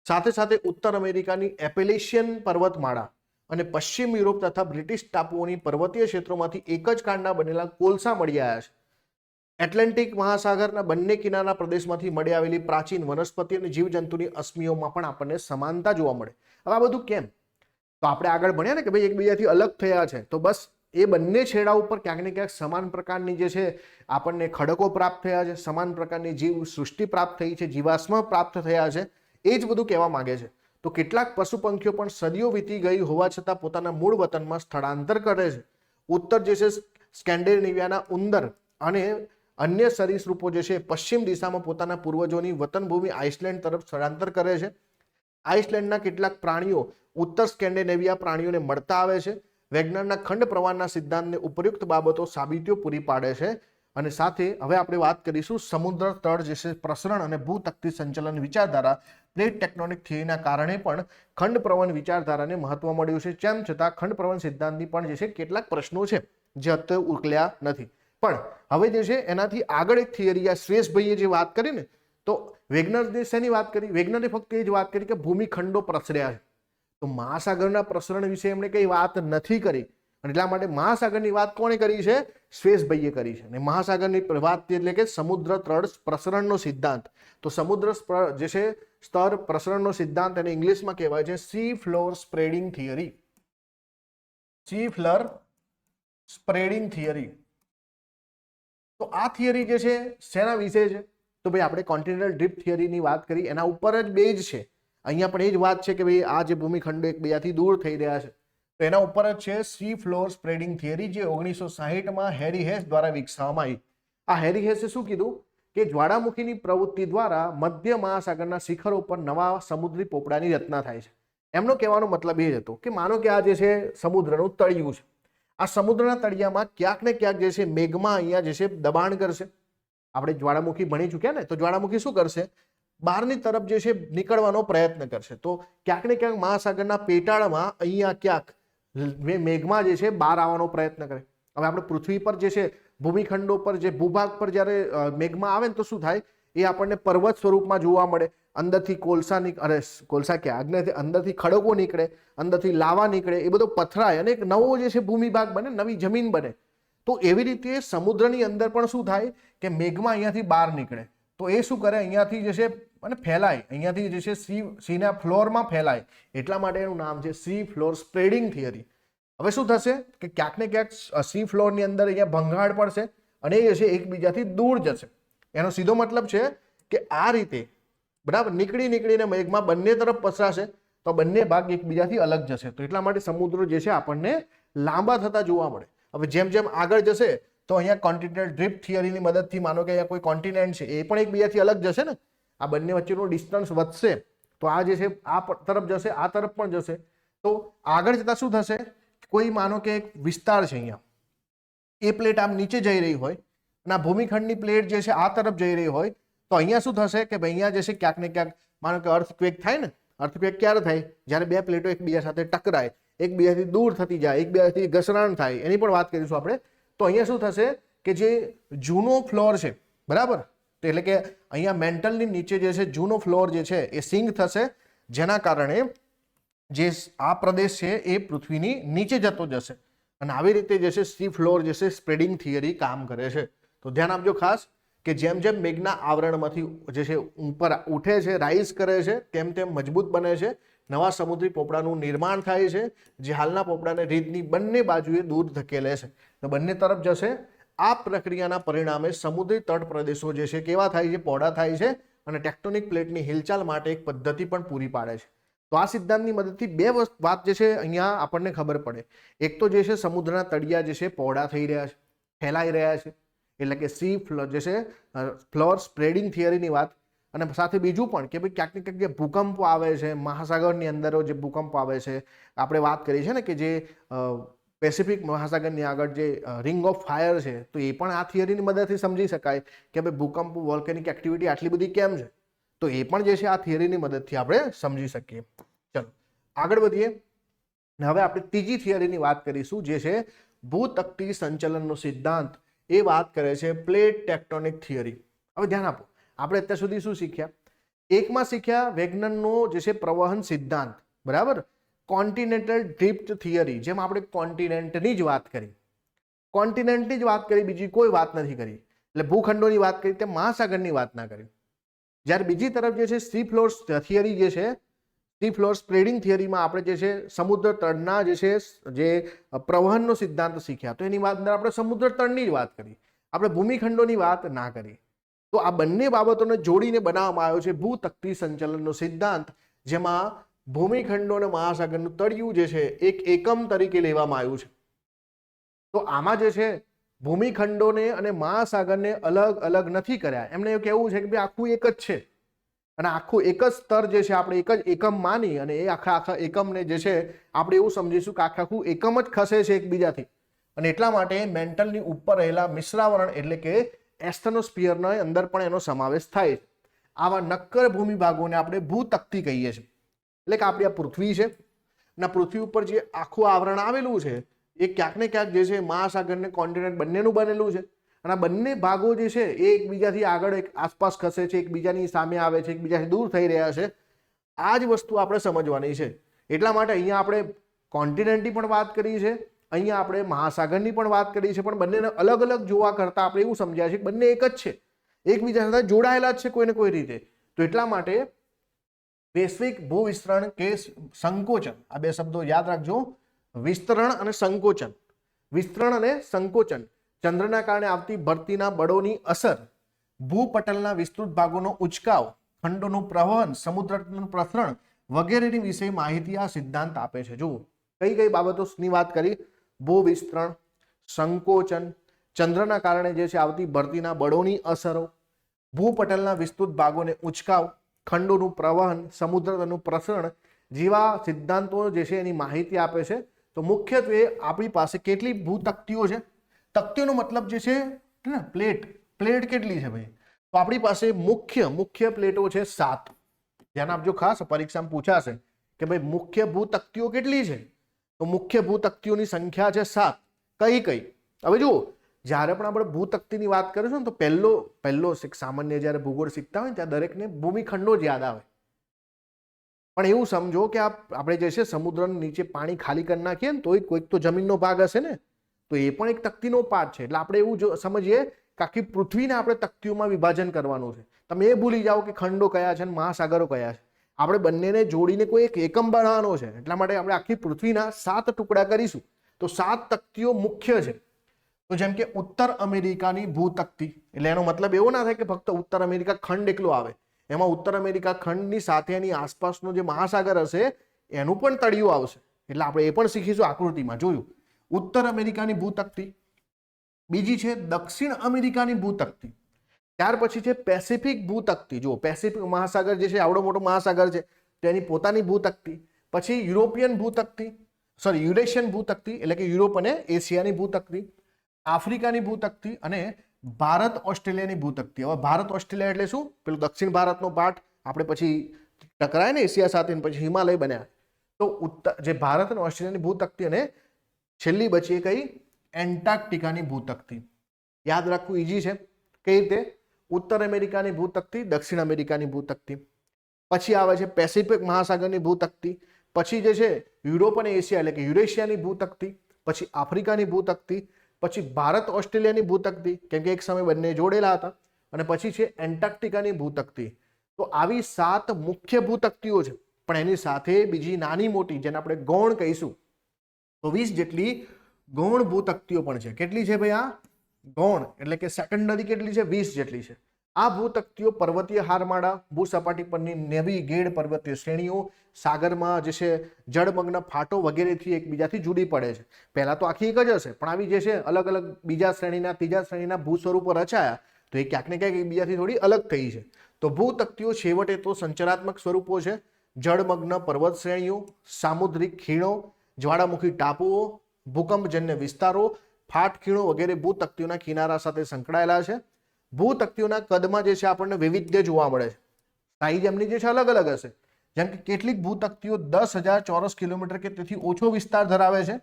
S1: સાથે સાથે ઉત્તર અમેરિકાની એપેલેશિયન પર્વતમાળા અને પશ્ચિમ યુરોપ તથા બ્રિટિશ ટાપુઓની પર્વતીય ક્ષેત્રોમાંથી એક જ કાંડના બનેલા કોલસા મળી આવ્યા છે. એટલાન્ટિક મહાસાગરના બંને કિનારાના પ્રદેશમાંથી મળી આવેલી પ્રાચીન વનસ્પતિ અને જીવજંતુની અસ્મિઓમાં પણ આપણને સમાનતા જોવા મળે. હવે આ બધું કેમ? તો આપણે આગળ ભણ્યા ને કે ભાઈ એકબીજાથી અલગ થયા છે. તો બસ એ બંને છેડા ઉપર ક્યાંક ને ક્યાંક સમાન પ્રકારની જે છે આપણને ખડકો પ્રાપ્ત થયા છે, સમાન પ્રકારની જીવ સૃષ્ટિ પ્રાપ્ત થઈ છે, જીવાશ્મ પ્રાપ્ત થયા છે. એ જ બધું કહેવા માંગે છે. તો કેટલાક પશુ પંખીઓ પણ સદીઓ વીતી ગઈ હોવા છતાં પોતાના મૂળ વતનમાં સ્થળાંતર કરે છે. ઉત્તર જે છે સ્કેન્ડિનેવિયાના ઉંદર અને અન્ય સરીસૃપો જે છે પશ્ચિમ દિશામાં પોતાના પૂર્વજોની વતનભૂમિ આઇસલેન્ડ તરફ સ્થળાંતર કરે છે. આઇસલેન્ડના કેટલાક પ્રાણીઓ ઉત્તર સ્કેન્ડિનેવિયા પ્રાણીઓને મળતા આવે છે. વૈજ્ઞાનના ખંડ પ્રવાહના સિદ્ધાંતને ઉપયુક્ત બાબતો સાબિતીઓ પૂરી પાડે છે. અને સાથે હવે આપણે વાત કરીશું સમુદ્ર તળ જે છે પ્રસરણ અને ભૂતકતી સંચલન વિચારધારા પ્લેટ ટેક્ટોનિક થિયરીના કારણે પણ ખંડ પ્રવહન વિચારધારાને મહત્વ મળ્યું છે. તેમ છતાં ખંડ પ્રવહન સિદ્ધાંતની પણ જે છે કેટલાક પ્રશ્નો છે જે અત્યારે ઉકેલ્યા નથી. પણ હવે જે છે એનાથી આગળ એક થિયરી આ શ્રેષભાઈએ જે વાત કરી ને, તો વેગનરે શેની વાત કરી? વેગનરે ફક્ત એ જ વાત કરી કે ભૂમિખંડો પ્રસર્યા છે. તો મહાસાગરના પ્રસરણ વિશે એમણે કઈ વાત નથી કરી. અને એટલા માટે મહાસાગરની વાત કોણે કરી છે? શ્વેસભાઈએ કરી છે. અને મહાસાગરની વાત એટલે કે સમુદ્ર તળ પ્રસરણનો સિદ્ધાંત. તો સમુદ્ર જે છે સ્તર પ્રસરણનો સિદ્ધાંત એને ઇંગ્લિશમાં કહેવાય છે C floor spreading theory. C floor spreading theory. તો આ થિયરી જે છે શેના વિશે છે? તો ભાઈ આપણે કોન્ટિનેન્ટલ ડ્રિફ્ટ થિયરીની વાત કરી, એના ઉપર જ બેઝ છે. અહીંયા પણ એ જ વાત છે કે ભાઈ આ જે ભૂમિખંડો એકબીજાથી દૂર થઈ રહ્યા છે. તો એના ઉપર જ છે સી ફ્લોર સ્પ્રેડિંગ થિયરી, જે 1960માં હેરી હેસ દ્વારા વિકસાવવામાં આવી. આ હેરી હેસે શું કીધું કે જ્વાળામુખીની પ્રવૃત્તિ દ્વારા મધ્ય મહાસાગરના શિખરો પર નવા સમુદ્રી પોપડાની રચના થાય છે. એમનો કહેવાનો મતલબ એ જ હતો કે માનો કે આ જે છે સમુદ્રનું તળિયું છે. આ સમુદ્રના તળિયામાં ક્યાંક ને ક્યાંક જે છે મેઘમાં અહીંયા જે છે દબાણ કરશે. આપણે જ્વાળામુખી ભણી ચૂક્યા ને, તો જ્વાળામુખી શું કરશે, બહારની તરફ જે છે નીકળવાનો પ્રયત્ન કરશે. તો ક્યાંક ને ક્યાંક મહાસાગરના પેટાળમાં અહીંયા ક્યાંક મેઘમાં જે છે બહાર આવવાનો પ્રયત્ન કરે. હવે આપણે પૃથ્વી પર જે છે ભૂમિખંડો પર જે ભૂભાગ પર જ્યારે મેઘમાં આવે ને તો શું થાય, એ આપણને પર્વત સ્વરૂપમાં જોવા મળે. અંદરથી કોલસા કે આજ્ઞાથી અંદરથી ખડકો નીકળે, અંદરથી લાવા નીકળે, એ બધો પથરાય અને એક નવો જે છે ભૂમિભાગ બને, નવી જમીન બને. તો એવી રીતે સમુદ્રની અંદર પણ શું થાય કે મેઘમાં અહીંયાથી બહાર નીકળે તો એ શું કરે, અહીંયાથી જે છે અને ફેલાય, અહીંયાથી જે છે સીના ફ્લોરમાં ફેલાય. એટલા માટે એનું નામ છે સી ફ્લોર સ્પ્રેડિંગ થિયરી. હવે શું થશે કે ક્યાંક ને ક્યાંક સી ફ્લોરની અંદર અહીંયા ભંગાણ પડશે અને એ જે છે એકબીજાથી દૂર જશે. એનો સીધો મતલબ છે કે આ રીતે બરાબર નીકળીને મેઘમાં બંને તરફ પસરાશે તો બંને ભાગ એકબીજાથી અલગ જશે. તો એટલા માટે સમુદ્રો જે છે આપણને લાંબા થતા જોવા મળે. હવે જેમ જેમ આગળ જશે તો અહીંયા કોન્ટિનેન્ટલ ડ્રિફ્ટ થિયરીની મદદથી માનો કે અહીંયા કોઈ કોન્ટિનેન્ટ છે એ પણ એકબીજાથી અલગ જશે ને, આ બંને વચ્ચેનું ડિસ્ટન્સ વધશે તો આ જે છે આ તરફ જશે, આ તરફ પણ જશે. તો આગળ જતા શું થશે, કોઈ માનો કે એક વિસ્તાર છે અહીંયા, એ પ્લેટ આમ નીચે જઈ રહી હોય અને આ ભૂમિખંડની પ્લેટ જે છે આ તરફ જઈ રહી હોય તો અહીંયા શું થશે કે ભાઈ અહીંયા જે છે ક્યાંક ને ક્યાંક માનો કે અર્થક્વેક થાય ને. અર્થક્વેક ક્યારે થાય, જ્યારે બે પ્લેટો એકબીજા સાથે ટકરાય, એકબીજાથી દૂર થતી જાય, એકબીજાથી ઘસરણ થાય, એની પણ વાત કરીશું આપણે. તો અહીંયા શું થશે કે જે જૂનો ફ્લોર છે બરાબર, તો એટલે કે અહીંયા મેન્ટલની નીચે જે છે જૂનો ફ્લોર જે છે એ સિંક થશે, જેના કારણે જે આ પ્રદેશ છે એ પૃથ્વીની નીચે જતો જશે. અને આવી રીતે જે છે સી ફ્લોર જે છે સ્પ્રેડિંગ થિયરી કામ કરે છે. તો ધ્યાન આપજો ખાસ કે જેમ જેમ મેઘના આવરણમાંથી જે છે ઉપર ઉઠે છે, રાઇઝ કરે છે, તેમ તેમ મજબૂત બને છે, નવા સમુદ્રી પોપડાનું નિર્માણ થાય છે, જે હાલના પોપડાને રીતની બંને બાજુએ દૂર ધકેલે છે, તો બંને તરફ જશે. આ પ્રક્રિયાના પરિણામે સમુદ્રી તટ પ્રદેશો જે છે કેવા થાય છે, પહોળા થાય છે અને ટેક્ટોનિક પ્લેટની હિલચાલ માટે એક પદ્ધતિ પણ પૂરી પાડે છે. તો આ સિદ્ધાંતની મદદથી બે વાત જે છે અહીંયા આપણને ખબર પડે. એક તો જે છે સમુદ્રના તળિયા જે છે પહોળા થઈ રહ્યા છે, ફેલાઈ રહ્યા છે, એટલે કે સી ફ્લોર જે છે ફ્લોર સ્પ્રેડિંગ થિયરીની વાત. અને સાથે બીજું પણ કે ભાઈ ક્યાંક ને ક્યાંક જે ભૂકંપ આવે છે, મહાસાગરની અંદર જે ભૂકંપ આવે છે, આપણે વાત કરી છે ને કે જે પેસિફિક મહાસાગરની આગળ જે રિંગ ઓફ ફાયર છે, તો એ પણ આ થિયરીની મદદથી સમજી શકાય કે ભાઈ ભૂકંપ, વોલ્કેનિક એક્ટિવિટી આટલી બધી કેમ છે, તો એ પણ જે છે આ થિયરીની મદદથી આપણે સમજી શકીએ. ચલો આગળ વધીએ. હવે આપણે ત્રીજી થિયરીની વાત કરીશું, જે છે ભૂતકતી સંચલનનો સિદ્ધાંત. એ વાત કરે છે પ્લેટ ટેક્ટોનિક થિયરી. હવે ધ્યાન આપો, આપણે અત્યાર સુધી શું શીખ્યા, એકમાં શીખ્યા વેગનનનો જે છે પ્રવહન સિદ્ધાંત બરાબર, કોન્ટિનેન્ટલ ડ્રિફ્ટ થિયરી, જેમ આપણે કોન્ટિનેન્ટની જ વાત કરી, કોન્ટિનેન્ટની જ વાત કરી, બીજી કોઈ વાત નથી કરી, એટલે ભૂખંડોની વાત કરી તે મહાસાગરની વાત ના કરી. જ્યારે બીજી તરફ જે છે સી ફ્લોર થિયરી જે છે, સી ફ્લોર સ્પ્રેડિંગ થિયરીમાં આપણે જે છે સમુદ્ર તળના જે છે જે પ્રવહનનો સિદ્ધાંત શીખ્યા, તો એની અંદર આપણે સમુદ્ર તળની જ વાત કરી, આપણે ભૂમિખંડોની વાત ના કરી. તો આ બંને બાબતોને જોડીને બનાવવામાં આવ્યો છે ભૂતકતી સંચલનનો સિદ્ધાંત, જેમાં ભૂમિખંડો અને મહાસાગરનું તળિયું જે છે એક એકમ તરીકે લેવામાં આવ્યું છે. તો આમાં જે છે ભૂમિખંડોને અને મહાસાગરને અલગ અલગ નથી કર્યા, એમને એવું કહેવું છે કે ભાઈ આખું એક જ છે અને આખું એક જ સ્તર જે છે આપણે એક જ એકમ માની અને એ આખા એકમને જે છે આપણે એવું સમજીશું કે આખું એકમ જ ખસે છે એકબીજાથી. અને એટલા માટે મેન્ટલની ઉપર રહેલા મિશ્રાવરણ એટલે કે એસ્થેનોસ્ફિયરના અંદર પણ એનો સમાવેશ થાય છે. આવા નક્કર ભૂમિભાગોને આપણે ભૂતકતી કહીએ છીએ. એટલે કે આપણી આ પૃથ્વી છે અને પૃથ્વી ઉપર જે આખું આવરણ આવેલું છે એ ક્યાંક ને ક્યાંક જે છે મહાસાગરને કોન્ટિનેન્ટ બંનેનું બનેલું છે અને આ બંને ભાગો જે છે એ એકબીજાથી આગળ આસપાસ ખસે છે, એકબીજાની સામે આવે છે, એકબીજાથી દૂર થઈ રહ્યા છે. આ જ વસ્તુ આપણે સમજવાની છે. એટલા માટે અહીંયા આપણે કોન્ટિનેન્ટની પણ વાત કરી છે, અહીંયા આપણે મહાસાગરની પણ વાત કરી છે, પણ બંનેને અલગ અલગ જોવા કરતા આપણે એવું સમજ્યા છે કે બંને એક જ છે, એકબીજા સાથે જોડાયેલા જ છે કોઈને કોઈ રીતે. તો એટલા માટે વૈશ્વિક ભૂવિસ્તરણ કે સંકોચન, આ બે શબ્દો યાદ રાખજો, વિસ્તરણ અને સંકોચન. વિસ્તરણ અને સંકોચન ચંદ્રના કારણે આવતી ભરતીના બળોની અસર, ભૂપટલના વિસ્તૃત ભાગોનો ઉચકાવ, ખંડોનું પ્રવહન, સમુદ્રનું પ્રસરણ વગેરેની વિશે માહિતી આ સિદ્ધાંત આપે છે. જુઓ કઈ કઈ બાબતોની વાત કરી, ભૂવિસ્તરણ, સંકોચન, ચંદ્રના કારણે જે છે આવતી ભરતીના બળોની અસરો, ભૂપટલના વિસ્તૃત ભાગોને ઉચકાવ, ખંડોનું પ્રવહન, સમુદ્રનું પ્રસરણ જેવા સિદ્ધાંતો જે છે એની માહિતી આપે છે. તો મુખ્યત્વે આપણી પાસે કેટલી ભૂતકતીઓ છે? તકતીઓનો મતલબ જે છે ને પ્લેટ, પ્લેટ કેટલી છે ભાઈ? તો આપણી પાસે મુખ્ય પ્લેટો છે 7. ધ્યાન આપજો, ખાસ પરીક્ષામાં પૂછાશે કે ભાઈ મુખ્ય ભૂતકતીઓ કેટલી છે? તો મુખ્ય ભૂતકતીઓની સંખ્યા છે 7. કઈ કઈ? હવે જુઓ, જ્યારે પણ આપણે ભૂતકતીની વાત કરીશું ને તો પહેલો સામાન્ય જ્યારે ભૂગોળ શીખતા હોય ને ત્યાં દરેકને ભૂમિખંડો જ યાદ આવે. પણ એવું સમજો કે આપણે જે છે સમુદ્ર નીચે પાણી ખાલી કરી નાખીએ ને તો કોઈક તો જમીનનો ભાગ હશે ને, તો એ પણ એક તકતીનો પાર્ટ છે. એટલે આપણે એવું સમજીએ કે આખી પૃથ્વીને આપણે તકતીઓમાં વિભાજન કરવાનું છે. તમે એ ભૂલી જાઓ કે ખંડો કયા છે અને મહાસાગરો કયા છે. આપણે બંનેને જોડીને કોઈ એક એકમ બનાવવાનો છે. એટલા માટે આપણે આખી પૃથ્વીના 7 ટુકડા કરીશું. તો 7 તકતીઓ મુખ્ય છે. તો જેમ કે ઉત્તર અમેરિકાની ભૂતકતી, એટલે એનો મતલબ એવો ના થાય કે ફક્ત ઉત્તર અમેરિકા ખંડ એકલો આવે. એમાં ઉત્તર અમેરિકા ખંડની સાથે એની આસપાસનો જે મહાસાગર હશે એનું પણ તળિયું આવશે. એટલે આપણે એ પણ શીખીશું આકૃતિમાં. જોયું ઉત્તર અમેરિકાની ભૂતકતી. બીજી છે દક્ષિણ અમેરિકાની ભૂતકતી. ત્યાર પછી છે પેસિફિક ભૂતકતી. જો પેસિફિક મહાસાગર જે છે આવડો મોટો મહાસાગર છે તેની પોતાની ભૂતકતી. પછી યુરોપિયન ભૂતકતી, યુરેશિયન ભૂતકતી એટલે કે યુરોપ અને એશિયાની ભૂતકતી, આફ્રિકાની ભૂતકતી અને ભારત ઓસ્ટ્રેલિયાની ભૂતકતી. હવે ભારત ઓસ્ટ્રેલિયા એટલે શું? પેલું દક્ષિણ ભારતનો પાર્ટ, આપણે પછી ટકરાય ને એશિયા સાથે પછી હિમાલય બન્યા. તો જે ભારત અને ઓસ્ટ્રેલિયાની ભૂતકતી અને છેલ્લી બચી કઈ? એન્ટાર્કટિકાની ભૂતકતી. યાદ રાખવું ઈઝી છે. કઈ રીતે? ઉત્તર અમેરિકાની ભૂતકતી, દક્ષિણ અમેરિકાની ભૂતકતી, પછી આવે છે પેસિફિક મહાસાગરની ભૂતકતી, પછી જે છે યુરોપ અને એશિયા એટલે કે યુરેશિયાની ભૂતકતી, પછી આફ્રિકાની ભૂતકતી, પછી ભારત ઓસ્ટ્રેલિયાની ભૂતકતી, કેમ કે એક સમય બંને જોડેલા હતા, અને પછી છે એન્ટાર્કટિકાની ભૂતકતી. તો આવી 7 મુખ્ય ભૂતકતીઓ છે. પણ એની સાથે બીજી નાની મોટી જેને આપણે ગૌણ કહીશું તો 20 જેટલી ગૌણ ભૂતકતીઓ પણ છે. કેટલી છે ભાઈ આ ગૌણ? એટલે કે સેકન્ડરી કેટલી છે? 20 જેટલી છે. આ ભૂતકતીઓ પર્વતીય હારમાળા, ભૂસપાટી પરની નેવી ગેડ પર્વતીય શ્રેણીઓ, સાગરમાં જે છે જળમગ્ન ફાટો વગેરેથી એકબીજાથી જુદી પડે છે. પહેલા તો આખી એક જ હશે, પણ આવી જે છે અલગ અલગ બીજા શ્રેણીના, ત્રીજા શ્રેણીના ભૂ સ્વરૂપો રચાયા તો એ ક્યાંક ને ક્યાંક એકબીજાથી થોડી અલગ થઈ છે. તો ભૂતકતીઓ છેવટે તો સંચરાત્મક સ્વરૂપો છે. જળમગ્ન પર્વત શ્રેણીઓ, સામુદ્રિક ખીણો, જ્વાળામુખી ટાપુઓ, ભૂકંપજન્ય વિસ્તારો, ફાટ ખીણો વગેરે ભૂતકતીઓના કિનારા સાથે સંકળાયેલા છે. ભૂતકતીઓના કદમાં જે છે આપણને વૈવિધ્ય જોવા મળે છે. સાઈઝ એમની જે છે અલગ અલગ હશે. જેમ કે કેટલીક ભૂતકતીઓ 10,000 ચોરસ કિલોમીટર કે તેથી ઓછો વિસ્તાર ધરાવે છે,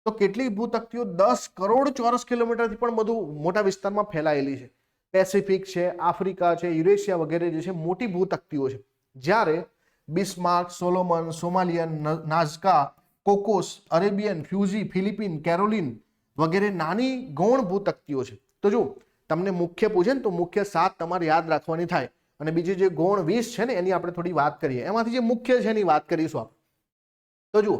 S1: તો કેટલીક ભૂતકતીઓ 10 કરોડ ચોરસ કિલોમીટરથી પણ વધુ મોટા વિસ્તારમાં ફેલાયેલી છે. પેસિફિક છે, આફ્રિકા છે, યુરેશિયા વગેરે જે છે મોટી ભૂતકતીઓ છે. જ્યારે Bismarck, Solomon, સોમાલિયન, Nazca, કોકોસ, Arabian, ફ્યુઝી, ફિલિપિન, Caroline વગેરે નાની ગૌણ ભૂતકતીઓ છે. તો જો તમને મુખ્ય પૂછે ને તો મુખ્ય 7 તમારે યાદ રાખવાની થાય, અને બીજી જે ગૌણ 20 છે ને એની આપણે થોડી વાત કરીએ. એમાંથી જે મુખ્ય છે એની વાત કરીશું આપણે. તો જુઓ,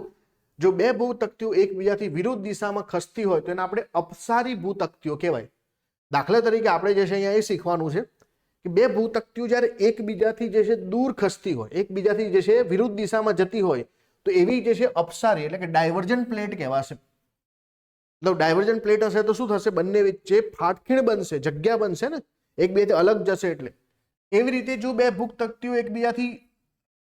S1: જો બે ભૂતકતીઓ એકબીજાથી વિરુદ્ધ દિશામાં ખસતી હોય તો એને આપણે અપસારી ભૂતકતીઓ કહેવાય. દાખલા તરીકે આપણે જે છે અહીંયા એ શીખવાનું છે કે બે ભૂતકતીઓ જ્યારે એકબીજાથી જે છે દૂર ખસતી હોય, એકબીજાથી જે છે વિરુદ્ધ દિશામાં જતી હોય તો એવી જે છે અપસારી એટલે કે ડાયવર્જન્ટ પ્લેટ કહેવાશે. મતલબ ડાયવર્જન્ટ પ્લેટ હશે તો શું થશે? બંને વચ્ચે ફાટખીણ બનશે, જગ્યા બનશે ને, એકબીજાથી અલગ જશે. એટલે એવી રીતે જો બે ભૂતકતીઓ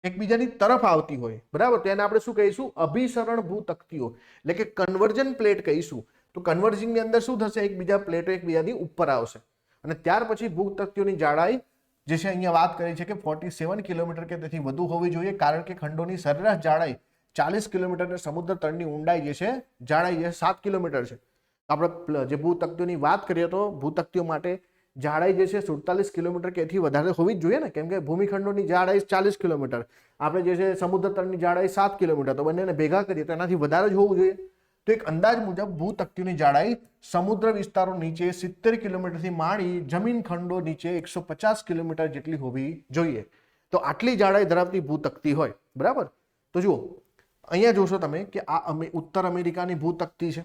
S1: એકબીજાની તરફ આવતી હોય, બરાબર, તો એને આપણે શું કહીશું? અભિસરણ ભૂતકતીઓ એટલે કે કન્વર્જન પ્લેટ કહીશું. તો કન્વર્જિંગ ની અંદર શું થશે? એકબીજા પ્લેટો એકબીજાની ઉપર આવશે. અને ત્યાર પછી ભૂતકતીઓની જાડાઈ જે છે અહીંયા વાત કરી છે કે 47 કિલોમીટર કે તેથી વધુ હોવી જોઈએ, કારણ કે ખંડોની સરેરાશ જાડાઈ 40 કિલોમીટર અને સમુદ્ર તળની ઊંડાઈ જે છે જાડાઈ જે 7 કિલોમીટર છે. આપણે જે ભૂતકતીઓની વાત કરીએ તો ભૂતકતીઓ માટે જાડાઈ જે છે 47 કિલોમીટર કે એથી વધારે હોવી જ જોઈએ ને, કેમ કે ભૂમિખંડોની જાડાઈ 40 કિલોમીટર, આપણે જે છે સમુદ્ર તળની જાડાઈ 7 કિલોમીટર, તો બંનેને ભેગા કરીએ તો એનાથી વધારે જ હોવું જોઈએ. તો એક અંદાજ મુજબ ભૂતકતીઓની જાડાઈ સમુદ્ર વિસ્તારો નીચે 70 કિલોમીટરથી માંડી જમીન ખંડો નીચે 150 કિલોમીટર જેટલી હોવી જોઈએ. તો આટલી જાડાઈ ધરાવતી ભૂતકતી હોય, બરાબર. તો જુઓ અહીંયા જોશો તમે કે આ ઉત્તર અમેરિકાની ભૂતકતી છે.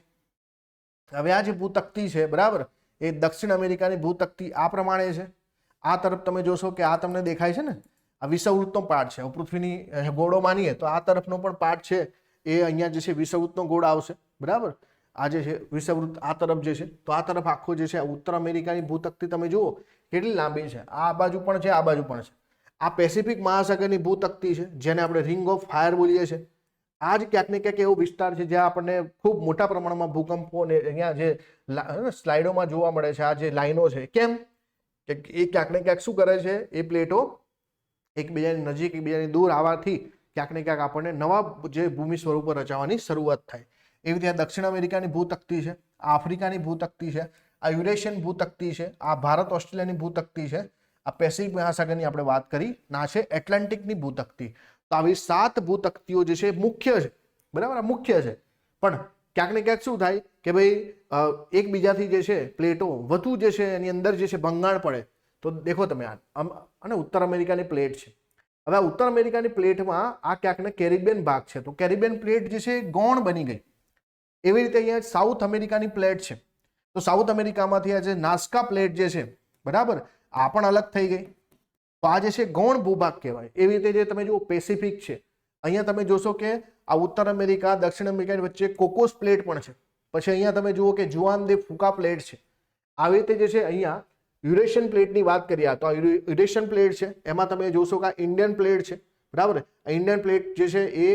S1: હવે આ જે ભૂતકતી છે, બરાબર, એ દક્ષિણ અમેરિકાની ભૂતકતી આ પ્રમાણે છે. આ તરફ તમે જોશો કે આ તમને દેખાય છે ને, આ વિષુવવૃત્તનો પાર્ટ છે. પૃથ્વીની ગોળો માનીએ તો આ તરફનો પણ પાર્ટ છે એ અહીંયા જે છે વિષુવવૃત્તનો ગોળ આવશે, બરાબર. આ જે છે વિષુવવૃત્ત આ તરફ જે છે, તો આ તરફ આખો જે છે ઉત્તર અમેરિકાની ભૂતકતી તમે જુઓ કેટલી લાંબી છે. આ બાજુ પણ છે, આ બાજુ પણ છે. આ પેસિફિક મહાસાગરની ભૂતકતી છે જેને આપણે રિંગ ઓફ ફાયર બોલીએ છીએ. આ જ ક્યાંક ને ક્યાંક એવો વિસ્તાર છે જ્યાં આપણને ખૂબ મોટા પ્રમાણમાં ભૂકંપો ને અહીંયા જે સ્લાઇડોમાં જોવા મળે છે, આ જે લાઈનો છે, કેમ કે એ ક્યાંક ને ક્યાંક શું કરે છે, એ પ્લેટો એકબીજાની નજીક એકબીજાની દૂર આવવાથી ક્યાંક ને ક્યાંક આપણને નવા જે ભૂમિ સ્વરૂપો રચાવાની શરૂઆત થાય. એવી રીતે દક્ષિણ અમેરિકાની ભૂતકતી છે, આફ્રિકાની ભૂતકતી છે, આ યુરેશિયન ભૂતકતી છે, આ ભારત ઓસ્ટ્રેલિયાની ભૂતકતી છે, આ પેસિફિક મહાસાગરની આપણે વાત કરી, ના છે એટલાન્ટિકની ભૂતકતી. તો આવી 7 ભૂતકતીઓ જે છે મુખ્ય છે, બરાબર, આ મુખ્ય છે. પણ ક્યાંક ને ક્યાંક શું થાય કે ભાઈ એકબીજાથી જે છે પ્લેટો વધુ જે છે એની અંદર જે છે ભંગાણ પડે. તો દેખો તમે અને ઉત્તર અમેરિકાની પ્લેટ છે. હવે આ ઉત્તર અમેરિકાની પ્લેટમાં આ ક્યાંક ને કેરિબિયન ભાગ છે, તો કેરિબિયન પ્લેટ જે છે ગૌણ બની ગઈ. એવી રીતે અહીંયા સાઉથ અમેરિકાની પ્લેટ છે, તો સાઉથ અમેરિકામાંથી આ જે નાસ્કા પ્લેટ જે છે, બરાબર, આ પણ અલગ થઈ ગઈ. તો આ જે છે ગૌણ ભૂભાગ કહેવાય. એવી રીતે જે તમે જુઓ પેસિફિક છે, અહીંયા તમે જોશો કે આ ઉત્તર અમેરિકા દક્ષિણ અમેરિકાની વચ્ચે કોકોસ પ્લેટ પણ છે. પછી અહીંયા તમે જુઓ કે જુઆન દે ફુકા પ્લેટ છે. આવી રીતે જે છે અહીંયા યુરેશિયન પ્લેટની વાત કરીએ તો આ યુરેશિયન પ્લેટ છે, એમાં તમે જોશો કે આ ઇન્ડિયન પ્લેટ છે, બરાબર. આ ઇન્ડિયન પ્લેટ જે છે એ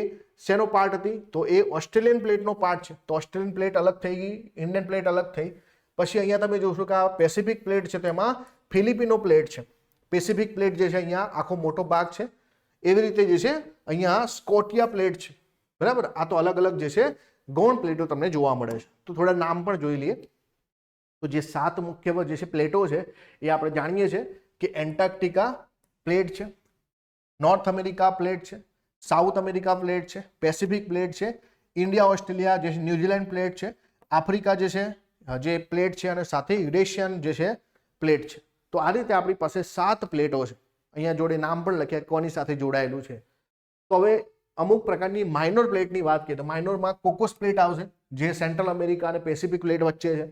S1: શેનો પાર્ટ હતી, તો એ ઓસ્ટ્રેલિયન પ્લેટનો પાર્ટ છે. તો ઓસ્ટ્રેલિયન પ્લેટ અલગ થઈ ગઈ, ઇન્ડિયન પ્લેટ અલગ થઈ. પછી અહીંયા તમે જોશો કે આ પેસિફિક પ્લેટ છે, તો એમાં ફિલિપિનો પ્લેટ છે. પેસિફિક પ્લેટ જે છે અહીંયા આખો મોટો ભાગ છે. એવી રીતે જે છે અહીંયા સ્કોટિયા પ્લેટ છે, બરાબર. આ તો અલગ અલગ જે છે ગૌણ પ્લેટો તમને જોવા મળે છે. તો થોડા નામ પણ જોઈ લઈએ. તો જે 7 મુખ્ય જે છે પ્લેટો છે એ આપણે જાણીએ છીએ કે એન્ટાર્કટિકા પ્લેટ છે, નોર્થ અમેરિકા પ્લેટ છે, સાઉથ અમેરિકા પ્લેટ છે, પેસિફિક પ્લેટ છે, ઇન્ડિયા ઓસ્ટ્રેલિયા જે છે ન્યુઝીલેન્ડ પ્લેટ છે, આફ્રિકા જે છે જે પ્લેટ છે, અને સાથે યુરેશિયન જે છે પ્લેટ છે. તો આ રીતે આપણી પાસે 7 પ્લેટો છે. અહીંયા જોડે નામ પણ લખ્યા કોની સાથે જોડાયેલું છે. તો હવે અમુક પ્રકારની માઇનોર પ્લેટની વાત કરીએ તો માઇનોરમાં કોકોસ પ્લેટ આવશે, જે સેન્ટ્રલ અમેરિકા અને પેસિફિક પ્લેટ વચ્ચે છે.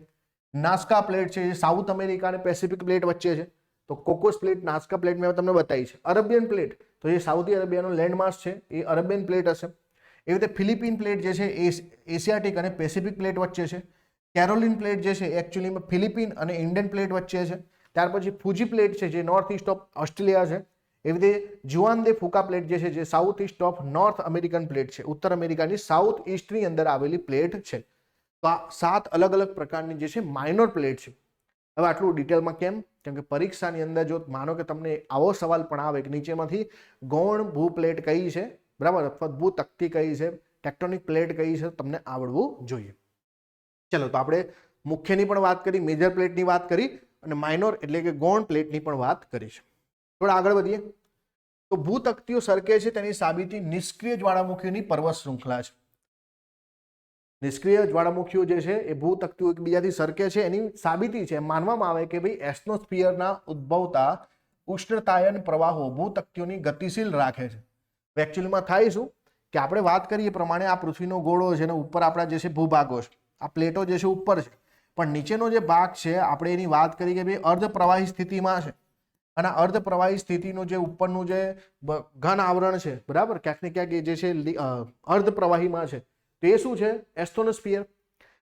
S1: નાસ્કા પ્લેટ છે, જે સાઉથ અમેરિકા અને પેસિફિક પ્લેટ વચ્ચે છે. તો કોકોસ પ્લેટ, નાસ્કા પ્લેટ મેં તમને બતાવી છે. અરેબિયન પ્લેટ, તો જે સાઉદી અરેબિયાનો લેન્ડમાસ છે એ અરેબિયન પ્લેટ હશે. એવી રીતે ફિલિપિન પ્લેટ જે છે એ એશિયાટિક અને પેસિફિક પ્લેટ વચ્ચે છે. કેરોલિન પ્લેટ જે છે એકચ્યુઅલીમાં ફિલિપિન અને ઇન્ડિયન પ્લેટ વચ્ચે છે. ત્યાર પછી ફુજી પ્લેટ છે જે નોર્થ ઇસ્ટ ઓફ ઓસ્ટ્રેલિયા છે. એવી રીતે જુઆન દે ફુકા પ્લેટ જે છે જે south east of north American plate છે, ઉત્તર અમેરિકાની સાઉથ ઇસ્ટની અંદર આવેલી પ્લેટ છે. તો આ 7 અલગ અલગ પ્રકારની જે છે માઇનોર પ્લેટ છે. હવે આટલું ડિટેલમાં કેમ? કેમ કે પરીક્ષાની અંદર જો માનો કે તમને આવો સવાલ પણ આવે કે નીચેમાંથી ગૌણ ભૂ પ્લેટ કઈ છે, બરાબર, અથવા ભૂ તકતી કઈ છે, ટેક્ટોનિક પ્લેટ કઈ છે, તમને આવડવું જોઈએ. ચલો, તો આપણે મુખ્યની પણ વાત કરી, મેજર પ્લેટની વાત કરી, અને માઇનોર એટલે કે ગૌણ પ્લેટની પણ વાત કરી છે. થોડા આગળ વધીએ. તો ભૂતકતીઓ સરકે છે તેની સાબિતી નિષ્ક્રિય જ્વાળામુખીઓની પર્વત શૃંખલા છે. નિષ્ક્રિય જ્વાળામુખીઓ જે છે એ ભૂતકતીઓ એકબીજાથી સરકે છે એની સાબિતી છે. માનવામાં આવે કે ભાઈ એસ્નોસ્ફિયરના ઉદ્ભવતા ઉષ્ણતાયન પ્રવાહો ભૂતકતીઓની ગતિશીલ રાખે છે. એકચ્યુઅલીમાં થાય શું કે આપણે વાત કરીએ પ્રમાણે આ પૃથ્વીનો ગોળો છે ને ઉપર આપણા જે છે ભૂભાગો છે, આ પ્લેટો જે છે ઉપર છે, પણ નીચેનો જે ભાગ છે આપણે એની વાત કરી કે ભાઈ અર્ધ પ્રવાહી સ્થિતિમાં છે. અને અર્ધ પ્રવાહી સ્થિતિનું જે ઉપરનું જે ઘન આવરણ છે, બરાબર, ક્યાંક ને ક્યાંક એ જે છે અર્ધ પ્રવાહીમાં છે. તો એ શું છે? એસ્ટોનોસ્ફિયર.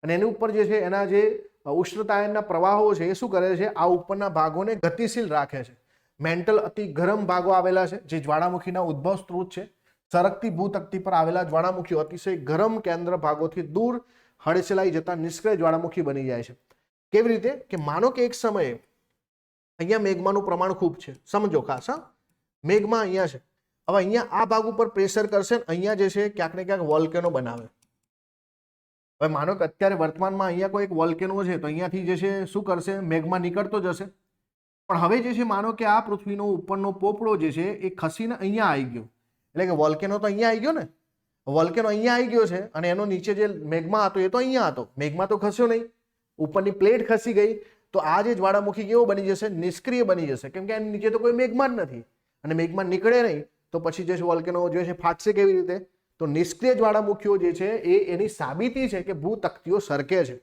S1: અને એની ઉપર જે છે એના જે ઉષ્ણતાયનના પ્રવાહો છે એ શું કરે છે? આ ઉપરના ભાગોને ગતિશીલ રાખે છે. મેન્ટલ અતિ ગરમ ભાગો આવેલા છે જે જ્વાળામુખીના ઉદ્ભવ સ્ત્રોત છે. સરકતી ભૂતકતી પર આવેલા જ્વાળામુખીઓ અતિશય ગરમ કેન્દ્ર ભાગોથી દૂર હડસેલાઈ જતા નિષ્ક્રિય જ્વાળામુખી બની જાય છે. કેવી રીતે? કે માનો કે એક સમયે અહીંયા મેગ્માનું પ્રમાણ ખૂબ છે, સમજો ખાસ, હા, મેગ્મા અહીંયા છે. હવે અહીંયા આ ભાગ ઉપર પ્રેશર કરશે, અહીંયા જે છે ક્યાંક ને ક્યાંક વોલ્કેનો બનાવે. હવે માનો કે અત્યારે વર્તમાનમાં અહીંયા કોઈ એક વોલ્કેનો છે, તો અહીંયાથી જે છે શું કરશે? મેગ્મા નીકળતો જશે. પણ હવે જે છે માનો કે આ પૃથ્વીનો ઉપરનો પોપડો જે છે એ ખસીને અહીંયા આવી ગયો, એટલે કે વોલ્કેનો તો અહીંયા આવી ગયો ને, વોલ્કેનો અહીંયા આવી ગયો છે અને એનો નીચે જે મેગ્મા હતો એ તો અહીંયા હતો. મેગ્મા તો ખસ્યો નહીં, ઉપરની પ્લેટ ખસી ગઈ. તો આ જે જ્વાળામુખી કેવો બની જશે? નિષ્ક્રિય બની જશે, કેમ કે એની નીચે તો કોઈ મેગ્મા જ નથી અને મેગ્મા નીકળે નહીં. તો પછી જે વોલ્કેનો જે છે ફાટશે કેવી રીતે? તો નિષ્ક્રિય જ્વાળામુખીઓ જે છે એ એની સાબિતી છે કે ભૂતકતીઓ સરકે છે.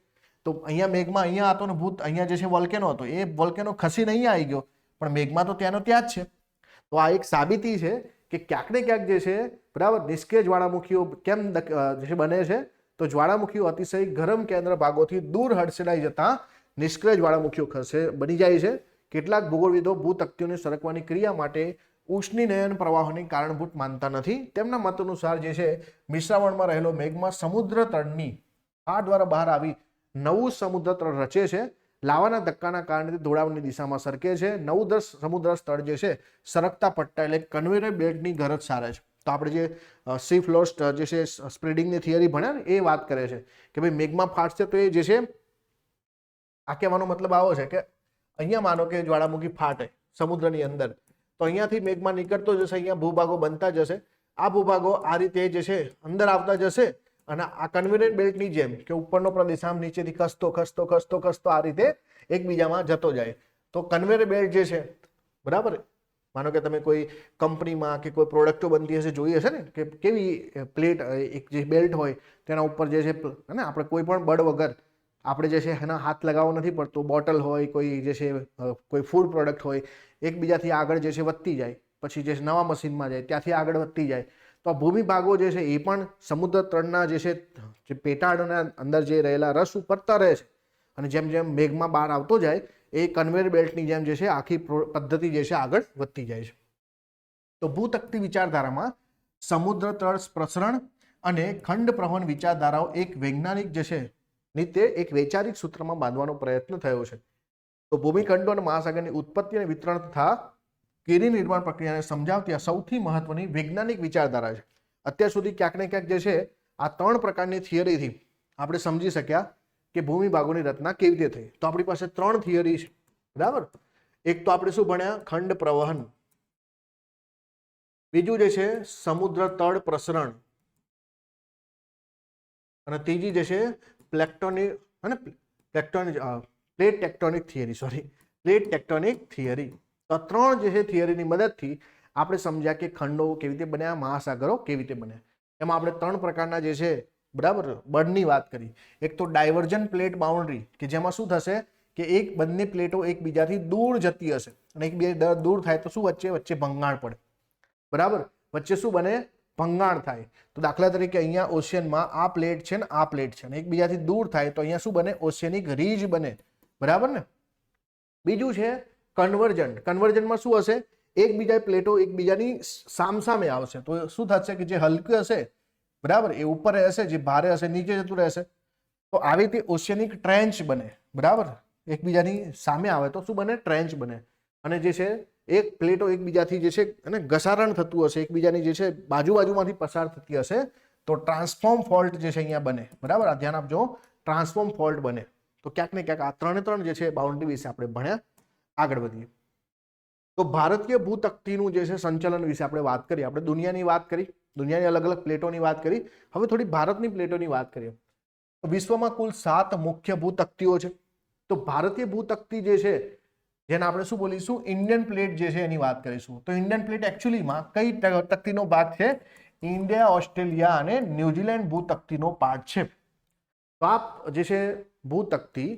S1: તો અહીંયા મેગ્મા અહીંયા હતો ને ભૂત અહીંયા જે છે વોલ્કેનો હતો, એ વોલ્કેનો ખસીને અહીંયા આવી ગયો, પણ મેગ્મા તો ત્યાંનો ત્યાં જ છે. તો આ એક સાબિતી છે કે ક્યાંક ને ક્યાંક જે છે, બરાબર, નિષ્ક્રિય જ્વાળામુખીઓ કેમ બને છે? તો જ્વાળામુખીઓ અતિશય ગરમ કેન્દ્ર ભાગોથી દૂર હડસેલાઈ જતા નિષ્ક્રિય જ્વાળામુખીઓ બની જાય છે. કેટલાક ભૂગોળવિદો ભૂતકતીઓને સરકવાની ક્રિયા માટે ઉષ્ણીનયન પ્રવાહોની કારણભૂત માનતા નથી. તેમના મત અનુસાર જે છે મિશ્રાવણમાં રહેલો મેઘમાં સમુદ્ર તળની આ દ્વારા બહાર આવી નવું સમુદ્ર તળ રચે છે. લાવાના ધક્કાના કારણે ઢોળાવની દિશામાં સરકે છે. નવું સમુદ્ર સ્થળ જે છે સરકતા પટ્ટા એટલે કન્વેયર બેલ્ટની ગરજ સારે છે. તો આપણે જે સી ફ્લોર જે છે સ્પ્રેડિંગની થિયરી ભણ્યા ને એ વાત કરે છે કે ભાઈ મેઘમાં ફાટશે તો એ જે છે આ કહેવાનો મતલબ આવો છે કે અહીંયા માનો કે જ્વાળામુખી ફાટે સમુદ્રની અંદર, તો અહીંયાથી મેઘમાં નીકળતો જશે, અહીંયા ભૂભાગો બનતા જશે. આ ભૂભાગો આ રીતે જે છે અંદર આવતા જશે અને આ કન્વેયર બેલ્ટની જેમ કે ઉપરનો પ્રદેશ આમ નીચેથી ખસતો ખસતો ખસતો ખસતો આ રીતે એકબીજામાં જતો જાય. તો કન્વેયર બેલ્ટ જે છે બરાબર, માનો કે તમે કોઈ કંપનીમાં કે કોઈ પ્રોડક્ટો બનતી હશે જોઈ હશે ને કે કેવી પ્લેટ એક જે બેલ્ટ હોય તેના ઉપર જે છે ને આપણે કોઈ પણ બળ વગર આપણે જે છે એના હાથ લગાવવો નથી પડતો. બોટલ હોય, કોઈ જે છે કોઈ ફૂડ પ્રોડક્ટ હોય, એકબીજાથી આગળ જે છે વધતી જાય, પછી જે નવા મશીનમાં જાય ત્યાંથી આગળ વધતી જાય. તો આ ભૂમિ ભાગો જે છે એ પણ સમુદ્ર તળના જે છે જે પેટાળના અંદર જે રહેલા રસ ઉપર તરે છે અને જેમ જેમ મેઘમાં બહાર આવતો જાય એ કન્વેયર બેલ્ટની જેમ જે છે આખી પદ્ધતિ જે છે આગળ વધતી જાય છે. તો ભૂતત્વી વિચારધારામાં સમુદ્ર તળ પ્રસરણ અને ખંડ પ્રવહન વિચારધારાઓ એક વૈજ્ઞાનિક જે છે રીતે એક વૈચારિક સૂત્રમાં બાંધવાનો પ્રયત્ન થયો છે. તો ભૂમિખંડો અને મહાસાગરની ઉત્પત્તિ અને વિતરણ તથા કેરી નિર્માણ પ્રક્રિયાને સમજાવતી આ સૌથી મહત્વની વૈજ્ઞાનિક વિચારધારા છે. અત્યાર સુધી ક્યાંક ને ક્યાંક જે છે આ 3 પ્રકારની થિયરીથી આપણે સમજી શક્યા કે ભૂમિ ભાગોની રચના કેવી રીતે થઈ. તો આપણી પાસે 3 થિયરી છે બરાબર. એક તો આપણે શું ભણ્યા ખંડ પ્રવહન, બીજું જે છે સમુદ્ર તળ પ્રસરણ અને ત્રીજી જે છે પ્લેટ ટેક્ટોનિક થિયરી. તો 3 જે છે થિયરીની મદદથી આપણે સમજ્યા કે ખંડો કેવી રીતે બન્યા, મહાસાગરો કેવી રીતે બન્યા. એમાં આપણે 3 પ્રકારના જે છે બરાબર બળની વાત કરી. એક તો ડાયવર્જન્ટ પ્લેટ બાઉન્ડ્રી કે જેમાં શું થશે કે બંને પ્લેટો એકબીજાથી દૂર જતી હશે અને એકબીજા દૂર થાય તો શું વચ્ચે ભંગાણ પડે બરાબર. વચ્ચે શું બને ભંગાણ થાય. તો દાખલા તરીકે અહીંયા ઓશિયનમાં આ પ્લેટ છે ને આ પ્લેટ છે અને એકબીજાથી દૂર થાય તો અહીંયા શું બને ઓશિયનિક રીજ બને બરાબર ને. બીજું છે કન્વર્જન્ટ. કન્વર્જન્ટમાં શું હશે એકબીજા પ્લેટો એકબીજાની સામસામે આવશે તો શું થશે કે જે હલકી હશે બરાબર એ ઉપર રહેશે, જે ભારે હશે નીચે જતું રહેશે. તો આવી રીતે ઓશિયનિક ટ્રેન્ચ બને બરાબર. એકબીજાની સામે આવે તો શું બને ટ્રેન્ચ બને. અને જે છે એક પ્લેટો એકબીજાથી જે છે અને ઘસારણ થતું હશે, એકબીજાની જે છે બાજુમાંથી પસાર થતી હશે તો ટ્રાન્સફોર્મ ફોલ્ટ જે છે અહીંયા બને બરાબર. આ ધ્યાન આપજો, ટ્રાન્સફોર્મ ફોલ્ટ બને. તો ક્યાંક ને ક્યાંક આ 3 જે છે બાઉન્ડ્રી વિશે આપણે ભણ્યા. આગળ વધીએ તો ભારતીય ભૂતકતીનું જે છે સંચલન વિશે આપણે વાત કરી. આપણે દુનિયાની વાત કરી, દુનિયાની અલગ અલગ પ્લેટોની વાત કરી. હવે થોડી ભારતની પ્લેટોની વાત કરીએ. વિશ્વમાં કુલ 7 મુખ્ય ભૂતકતીઓ છે. તો ભારતીય ભૂતકતી જે છે જેને આપણે શું બોલીશું ઇન્ડિયન પ્લેટ જે છે એની વાત કરીશું. તો ઇન્ડિયન પ્લેટ એકચ્યુઅલીમાં કઈ તકતીનો ભાગ છે? ઇન્ડિયા, ઓસ્ટ્રેલિયા અને ન્યુઝીલેન્ડ ભૂતકતીનો પાર્ટ છે. તો આ જે છે ભૂતકતી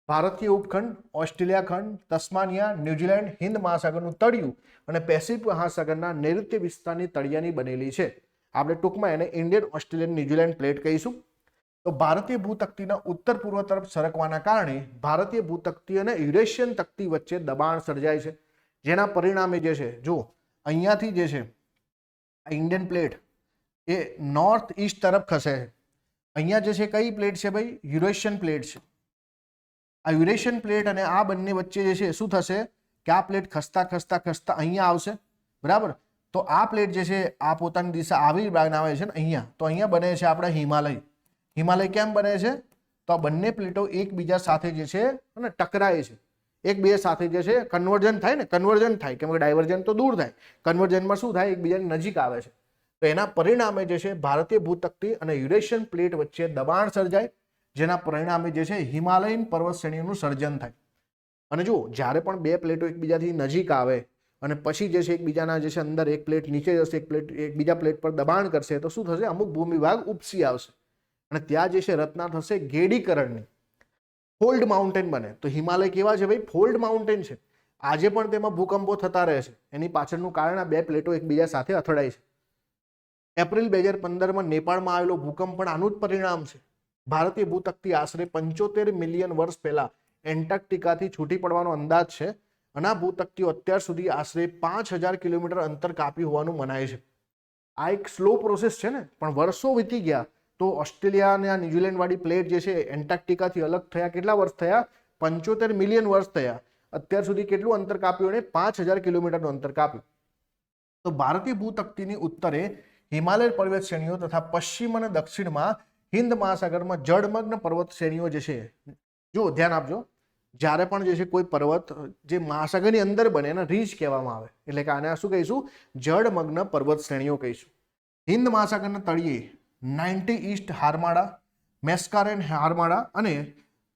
S1: ભારતીય ઉપખંડ, ઓસ્ટ્રેલિયા ખંડ, તસ્માનિયા, ન્યુઝીલેન્ડ, હિન્દ મહાસાગરનું તળિયું અને પેસિફિક મહાસાગરના નૈઋત્ય વિસ્તારની તળિયાની બનેલી છે. આપણે ટૂંકમાં એને ઇન્ડિયન, ઓસ્ટ્રેલિયન, ન્યુઝીલેન્ડ પ્લેટ કહીશું. તો ભારતીય ભૂતકતીના ઉત્તર પૂર્વ તરફ સરકવાના કારણે ભારતીય ભૂતકતી અને યુરેશિયન તકતી વચ્ચે દબાણ સર્જાય છે, જેના પરિણામે જે છે જો અહીંયાથી જે છે ઇન્ડિયન પ્લેટ એ નોર્થ ઈસ્ટ તરફ ખસે છે. અહીંયા જે છે કઈ પ્લેટ છે ભાઈ? યુરેશિયન પ્લેટ છે. આ યુરેશિયન પ્લેટ અને આ બંને વચ્ચે જે છે શું થશે કે આ પ્લેટ ખસતા ખસતા ખસતા અહીંયા આવશે બરાબર. તો આ પ્લેટ જે છે આ પોતાની દિશા આવી બનાવે છે ને અહીંયા, તો અહીંયા બને છે આપણે હિમાલય. હિમાલય કેમ બને છે? તો આ બંને પ્લેટો એકબીજા સાથે જે છે અને ટકરાય છે, એકબીજા સાથે જે છે કન્વર્જન થાય ને, કન્વર્જન થાય કેમ કે ડાયવર્જન તો દૂર થાય, કન્વર્જનમાં શું થાય એકબીજાની નજીક આવે છે. તો એના પરિણામે જે છે ભારતીય ભૂતકતી અને યુરેશિયન પ્લેટ વચ્ચે દબાણ સર્જાય, જેના પરિણામે જે છે હિમાલયન પર્વત શ્રેણીનું સર્જન થાય. અને જો જ્યારે પણ બે પ્લેટો એકબીજાથી નજીક આવે અને પછી જે છે એકબીજાના જે છે અંદર એક પ્લેટ નીચે જશે, એક પ્લેટ એકબીજા પ્લેટ પર દબાણ કરશે તો શું થશે? અમુક ભૂમિ ભાગ ઉપસી આવશે અને ત્યાં જે છે રચના થશે ગેડીકરણની. ફોલ્ડ માઉન્ટેન બને. તો હિમાલય કેવા છે ભાઈ? ફોલ્ડ માઉન્ટેન છે. આજે પણ તેમાં ભૂકંપો થતા રહે છે. એની પાછળનું કારણ આ બે પ્લેટો એકબીજા સાથે અથડાય છે. એપ્રિલ 2015માં નેપાળમાં આવેલો ભૂકંપ પણ આનું જ પરિણામ છે. ભારતીય ભૂતકતી આશરે 75 મિલિયન વર્ષ પહેલા એન્ટાર્કટિકાથી છૂટી પડવાનો અંદાજ છે અને આ ભૂતકતીઓ અત્યાર સુધી આશરે 5000 કિલોમીટર અંતર કાપ્યું હોવાનું મનાય છે. આ એક સ્લો પ્રોસેસ છે ને, પણ વર્ષો વીતી ગયા તો ઓસ્ટ્રેલિયા અને આ ન્યુઝીલેન્ડ વાળી પ્લેટ જે છે એન્ટાર્કટિકાથી અલગ થયા કેટલા વર્ષ થયા? 75 મિલિયન વર્ષ થયા. અત્યાર સુધી કેટલું અંતર કાપ્યું? અને 5000 કિલોમીટરનું અંતર કાપ્યું. તો ભારતીય ભૂતકતીની ઉત્તરે હિમાલય પર્વત શ્રેણીઓ તથા પશ્ચિમ અને દક્ષિણમાં હિન્દ મહાસાગરમાં જળમગ્ન પર્વત શ્રેણીઓ જે છે, જો ધ્યાન આપજો, જ્યારે પણ જે છે કોઈ પર્વત જે મહાસાગરની અંદર બને એને રીચ કહેવામાં આવે, એટલે કે આને શું કહીશું? જળમગ્ન પર્વત શ્રેણીઓ કહીશું. હિન્દ મહાસાગરના તળિયે 90 ઈસ્ટ હારમાળા, મેસ્કારેન હારમાળા અને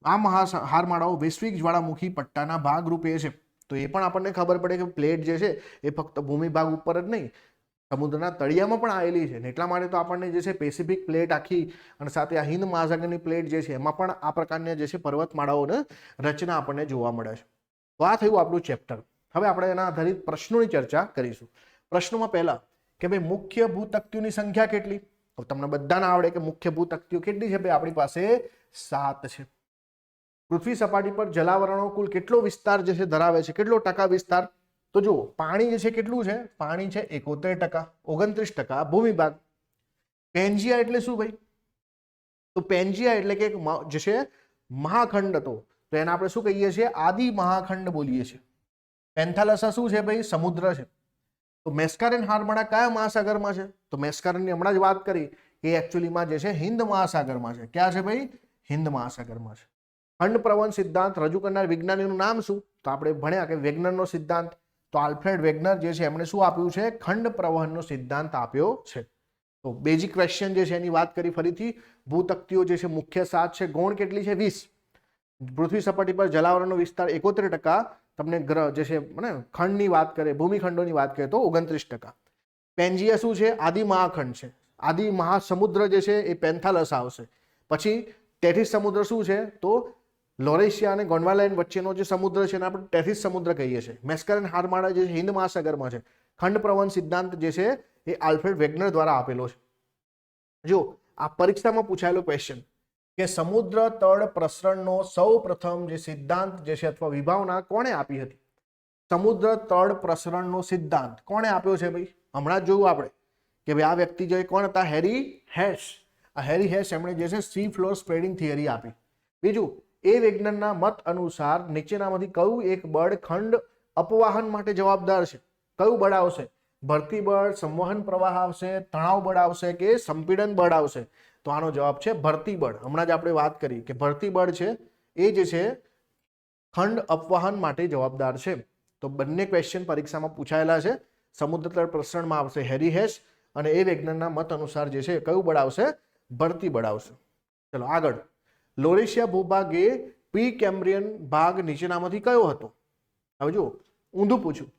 S1: આ હારમાળાઓ વૈશ્વિક જ્વાળામુખી પટ્ટાના ભાગરૂપે છે. તો એ પણ આપણને ખબર પડે કે પ્લેટ જે છે એ ફક્ત ભૂમિ ભાગ ઉપર જ નહીં, સમુદ્રના તળિયામાં પણ આવેલી છે. એટલા માટે તો આપણને જે છે પેસિફિક પ્લેટ આખી અને સાથે આ હિન્દ મહાસાગરની પ્લેટ જે છે એમાં પણ આ પ્રકારની જે છે પર્વતમાળાઓને રચના આપણને જોવા મળે છે. તો આ થયું આપણું ચેપ્ટર. હવે આપણે એના આધારિત પ્રશ્નોની ચર્ચા કરીશું. પ્રશ્નોમાં પહેલા કે ભાઈ મુખ્ય ભૂતકતીઓની સંખ્યા કેટલી? તો તમને બધાને આવડે કે મુખ્ય ભૂતકતીઓ કેટલી છે? ભાઈ આપણી પાસે 7 છે. પૃથ્વી સપાટી પર જલાવરણો કુલ કેટલો વિસ્તાર જે છે ધરાવે છે? કેટલો ટકા વિસ્તાર? તો જુઓ, પાણી જે છે કેટલું છે? પાણી છે 71%, 29% ભૂમિ ભાગ. પેન્જિયા એટલે શું ભાઈ? તો પેન્જિયા એટલે કે જે છે મહાખંડ હતો, તો એને આપણે શું કહીએ છીએ? આદિ મહાખંડ બોલીએ છીએ. પેન્થાલસા શું છે ભાઈ? સમુદ્ર છે. તો મેસ્કારેન હારમાળા કયા મહાસાગરમાં છે? તો મેસ્કારેનની હમણાં જ વાત કરી, એ એકચ્યુઅલીમાં જે છે હિન્દ મહાસાગરમાં છે. ક્યાં છે ભાઈ? હિન્દ મહાસાગરમાં છે. ખંડ પ્રવહન સિદ્ધાંત રજૂ કરનાર વિજ્ઞાનીનું નામ શું? તો આપણે ભણ્યા કે વેગનરનો સિદ્ધાંત. તો આલ્ફ્રેડ વેગનર જે છે એમણે શું આપ્યું છે? ખંડ પ્રવહનનો સિદ્ધાંત આપ્યો છે. તો બેઝિક ક્વેશ્ચન જે છે એની વાત કરી ફરીથી. ભૂતકતીઓ જે છે મુખ્ય 7 છે. ગૌણ કેટલી છે? 20. પૃથ્વી સપાટી પર જલાવરણનો વિસ્તાર 71%. તમને ગ્રહ જે છે ને ખંડની વાત કરે, ભૂમિખંડોની વાત કરે તો 29%. પેન્જિયા શું છે? આદિ મહાખંડ છે. આદિ મહાસમુદ્ર જે છે એ પેન્થાલસ આવશે. પછી ટેથિસ સમુદ્ર શું છે? તો લોરેશિયા અને ગોંડવાનાલેન્ડ વચ્ચેનો જે સમુદ્ર છે એને આપણે ટેથિસ સમુદ્ર કહીએ છીએ. મેસ્કારેન હારમાળા જે હિન્દ મહાસાગરમાં છે. ખંડ પ્રવહન સિદ્ધાંત જે છે એ આલ્ફ્રેડ વેગનર દ્વારા આપેલો છે. જો આ પરીક્ષામાં પૂછાયેલો ક્વેશ્ચન કે સમુદ્ર તળ પ્રસરણનો સૌ પ્રથમ જે સિદ્ધાંત જે છે અથવા વિભાવના કોણે આપી હતી? સમુદ્ર તળ પ્રસરણનો સિદ્ધાંત કોણે આપ્યો છે ભાઈ? હમણાં જ જોયું આપણે કે ભાઈ આ વ્યક્તિ જે કોણ હતા? હેરી હેશ. આ હેરી હેશ એમણે જે છે સી ફ્લોર સ્પ્રેડિંગ થિયરી આપી. બીજું, એ વિજ્ઞાનના મત અનુસાર નીચેનામાંથી કયું એક બળ ખંડ અપવાહન માટે જવાબદાર છે? કયું બળ આવશે? ભરતી બળ, સંવહન પ્રવાહ આવશે, તણાવ બળ આવશે કે સંપીડન બળ આવશે? તો આનો જવાબ છે ભરતી બળ. હમણાં જ આપણે વાત કરી કે ભરતી બળ છે એ જે છે ખંડ અપવાહન માટે જવાબદાર છે. તો બંને ક્વેશ્ચન પરીક્ષામાં પૂછાયેલા છે. સમુદ્ર તળ પ્રસરણમાં આવશે હેરી હેશ અને એ વિજ્ઞાનના મત અનુસાર જે છે કયું બળ આવશે? ભરતી બળ આવશે. ચલો આગળ. લોરેશિયા ભૂભાગ એ પ્રી કેમ્બ્રિયન ભાગ નીચેનામાંથી કયો હતો? હવે જુઓ, ઊંધું પૂછ્યું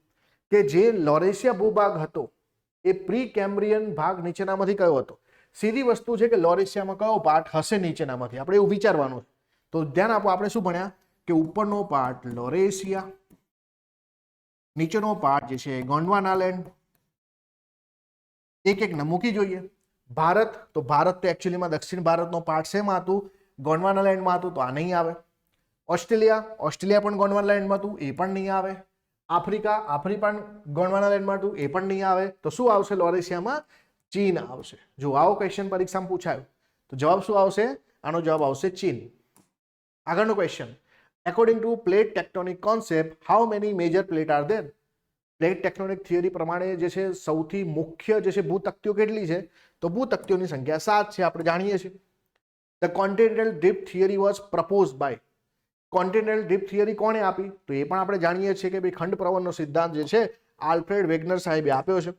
S1: કે જે લોરેશિયા ભૂભાગ હતો એ પ્રી કેમ્બ્રિયન ભાગ નીચેનામાંથી કયો હતો? સીધી વસ્તુ છે કે લોરેશિયામાં કયો પાર્ટ હશે નીચેનામાંથી? આપણે એવું વિચારવાનું છે. તો ધ્યાન આપો, આપણે શું ભણ્યા કે ઉપરનો પાર્ટ લોરેશિયા, નીચેનો પાર્ટ જે છે ગોંડવાનાલેન્ડ. એક એક મૂકી જોઈએ. ભારત, તો ભારત તો એકચ્યુઅલીમાં દક્ષિણ ભારતનો પાર્ટ શેમાં હતું? ગોંડવાનાલેન્ડમાં હતું, તો આ નહીં આવે. ઓસ્ટ્રેલિયા પણ ગોંડવાનાલેન્ડમાં હતું, એ પણ નહીં આવે. આફ્રિકા પણ ગોંડવાનાલેન્ડમાં હતું, એ પણ નહીં આવે. તો શું આવશે લોરેશિયામાં? ચીન આવશે. જો આવો ક્વેશ્ચન પરીક્ષામાં પૂછાયો તો જવાબ શું આવશે? આનો જવાબ આવશે ચીન. આગળનો question. According to plate tectonic concept how many major plate are there? Plate tectonic theory પ્રમાણે જે છે સૌથી મુખ્ય જે છે ભૂતકતીઓ કેટલી છે? તો ભૂતકતીઓની સંખ્યા 7 છે, આપણે જાણીએ છીએ. The continental drift theory was proposed by. Continental drift theory કોણે આપી? તો એ પણ આપણે જાણીએ છીએ કે ભાઈ ખંડ પ્રવહનનો સિદ્ધાંત જે છે આલ્ફ્રેડ વેગનર સાહેબે આપ્યો છે.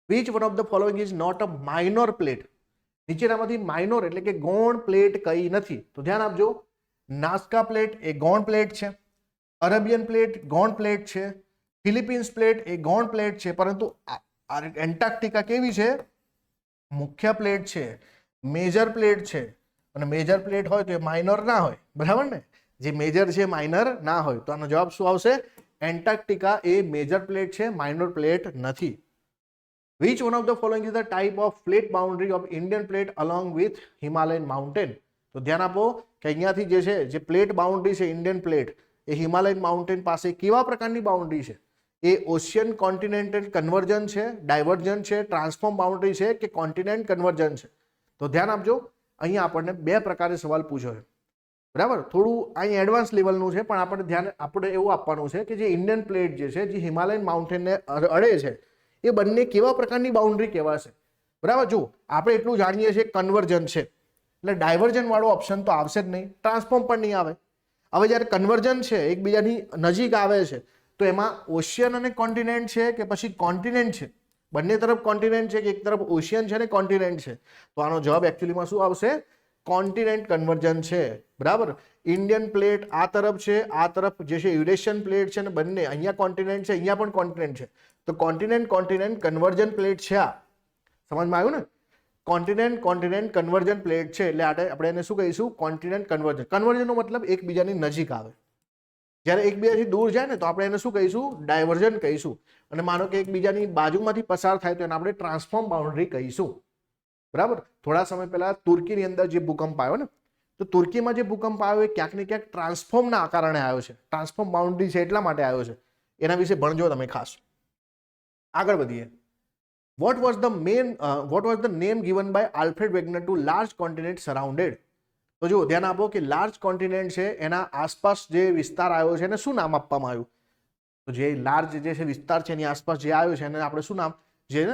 S1: Which one of the following is not a minor plate? નીચેનામાંથી માઇનોર એટલે કે ગૌણ પ્લેટ કઈ નથી? તો ધ્યાન આપજો. નાસ્કા પ્લેટ એ ગૌણ પ્લેટ છે. અરેબિયન પ્લેટ ગૌણ પ્લેટ છે. ફિલિપિન્સ પ્લેટ એ ગૌણ પ્લેટ છે. પરંતુ એન્ટાર્કટિકા કેવી છે? મુખ્ય પ્લેટ છે, મેજર પ્લેટ છે. અને મેજર પ્લેટ હોય તો એ માઇનોર ના હોય, બરાબર ને? જે મેજર છે માઇનર ના હોય. તો આનો જવાબ શું આવશે? એન્ટાર્કટિકા એ મેજર પ્લેટ છે, માઇનોર પ્લેટ નથી. Which one of the following is the type of flat boundary of Indian plate along with Himalayan mountain? તો ધ્યાન આપો કે અહીંયાથી જે છે જે પ્લેટ બાઉન્ડ્રી છે ઇન્ડિયન પ્લેટ એ હિમાલયન માઉન્ટેન પાસે કેવા પ્રકારની બાઉન્ડ્રી છે? એ ઓશિયન કોન્ટિનેન્ટલ કન્વર્જન છે, ડાયવર્જન છે, ટ્રાન્સફોર્મ બાઉન્ડ્રી છે કે કોન્ટિનેન્ટ કન્વર્જન છે? તો ધ્યાન આપજો, અહીંયા આપણને બે પ્રકારે સવાલ પૂછ્યો છે, બરાબર. થોડું અહીં એડવાન્સ લેવલનું છે, પણ આપણે એવું આપવાનું છે કે જે ઇન્ડિયન પ્લેટ જે છે, જે હિમાલયન માઉન્ટેનને અડે છે, એ બંને કેવા પ્રકારની બાઉન્ડ્રી કહેવાશે, બરાબર. જો આપણે એટલું જાણીએ છીએ કન્વર્જન છે, એટલે ડાયવર્જન વાળો ઓપ્શન તો આવશે જ નહીં, ટ્રાન્સફોર્મ પણ નહીં આવે. હવે જ્યારે કન્વર્જન છે, એકબીજાની નજીક આવે છે, તો એમાં ઓશિયન અને કોન્ટિનેન્ટ છે કે પછી કોન્ટિનેન્ટ છે? બંને તરફ કોન્ટિનેન્ટ છે કે એક તરફ ઓશિયન છે ને કોન્ટિનેન્ટ છે? તો આનો જવાબ એકચ્યુઅલીમાં શું આવશે? કોન્ટિનેન્ટ કન્વર્જન છે, બરાબર. ઇન્ડિયન પ્લેટ આ તરફ છે, આ તરફ જે છે યુરેશિયન પ્લેટ છે, ને બંને અહીંયા કોન્ટિનેન્ટ છે, અહીંયા પણ કોન્ટિનેન્ટ છે, તો કોન્ટિનેન્ટ કન્વર્જન પ્લેટ છે. આ સમજમાં આવ્યું ને? કોન્ટિનેન્ટ કન્વર્જન પ્લેટ છે, એટલે આપણે એને શું કહીશું? Continent conversion. કન્વર્જનનો મતલબ એકબીજાની નજીક આવે. જ્યારે એકબીજાથી દૂર જાય ને તો આપણે એને શું કહીશું? ડાયવર્જન કહીશું. અને માનો કે એકબીજાની બાજુમાંથી પસાર થાય તો એને આપણે ટ્રાન્સફોર્મ બાઉન્ડ્રી કહીશું, બરાબર. થોડા સમય પહેલા તુર્કીની અંદર જે ભૂકંપ આવ્યો ને, તો તુર્કીમાં જે ભૂકંપ આવ્યો એ ક્યાંક ને ક્યાંક ટ્રાન્સફોર્મના કારણે આવ્યો છે. ટ્રાન્સફોર્મ બાઉન્ડ્રી છે એટલા માટે આવ્યો છે. એના વિશે ભણજો તમે ખાસ. આગળ વધીએ. What was the name given by Alfred Wegener to large continent surrounded? તો જો ધ્યાન આપો કે લાર્જ કોન્ટિનેન્ટ છે, એના આસપાસ જે વિસ્તાર આવ્યો છે એને શું નામ આપવામાં આવ્યું? તો જે લાર્જ જે છે વિસ્તાર છે એની આસપાસ જે આવ્યો છે એને આપણે શું નામ? જે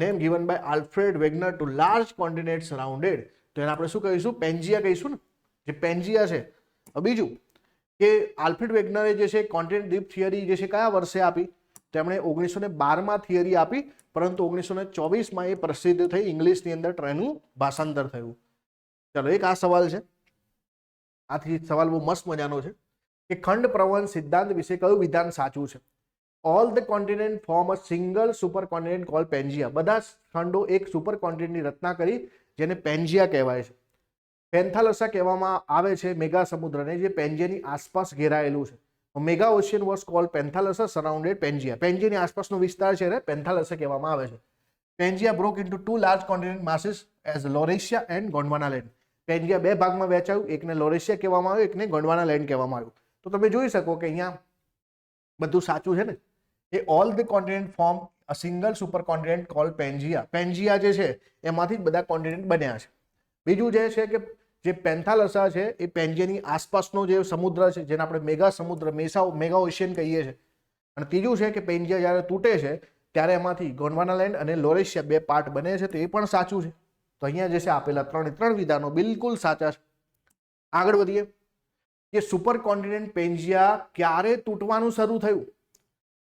S1: name given by Alfred Wegener to large continent surrounded, તો એને આપણે શું કહીશું? પેન્જિયા કહીશું ને, જે પેન્જિયા છે. બીજું કે આલ્ફ્રેડ વેગનરે જે છે કોન્ટિનેન્ટ ડ્રીપ થિયરી જે છે કયા વર્ષે આપી? તો એમણે 1912માં થિયરી આપી, પરંતુ 1924માં એ પ્રસિદ્ધ થઈ, ઇંગ્લિશની અંદર એનું ભાષાંતર થયું. ચલો, એક આ સવાલ છે. આથી સવાલ બહુ મસ્ત મજાનો છે કે ખંડ પ્રવહન સિદ્ધાંત વિશે કયું વિધાન સાચું છે? All the continent form a single super continent call Pangaea. બધા ખંડો એક સુપર કોન્ટિનેન્ટની રચના કરી, જેને પેન્જિયા કહેવાય છે. પેન્થાલસા કહેવામાં આવે છે મેગા સમુદ્રને, જે પેન્જિયાની આસપાસ ઘેરાયેલું છે. Mega ocean was called Panthalassa surrounded Pangaea. પેન્જિયાની આસપાસનો વિસ્તાર છે એને પેન્થાલસા કહેવામાં આવે છે. Pangaea broke into two large continent masses as Laurasia and Gondwanaland. પેન્જિયા બે ભાગમાં વહેંચાયું, એકને લોરેશિયા કહેવામાં આવ્યું, એકને ગોંડવાનાલેન્ડ કહેવામાં આવ્યું. તો તમે જોઈ શકો કે અહીંયા બધું સાચું છે ને. A all the continent form a single super continent called Pangaea. Pangaea જે છે એમાંથી જ બધા કોન્ટિનેન્ટ બન્યા છે. બીજું જે છે કે જે પેન્થાલસા છે એ પેન્જિયાની આસપાસનો જે સમુદ્ર છે, જેને આપણે મેગા સમુદ્ર મેગા ઓશિયન કહીએ છીએ. અને ત્રીજું છે કે પેન્જિયા જ્યારે તૂટે છે ત્યારે એમાંથી ગોંડવાનાલેન્ડ અને લોરેશિયા બે પાર્ટ બને છે, તો એ પણ સાચું છે. તો અહીંયા જે છે આપેલા ત્રણ વિધાનો બિલકુલ સાચા છે. આગળ વધીએ. કે સુપર કોન્ટિનેન્ટ પેન્જિયા ક્યારે તૂટવાનું શરૂ થયું?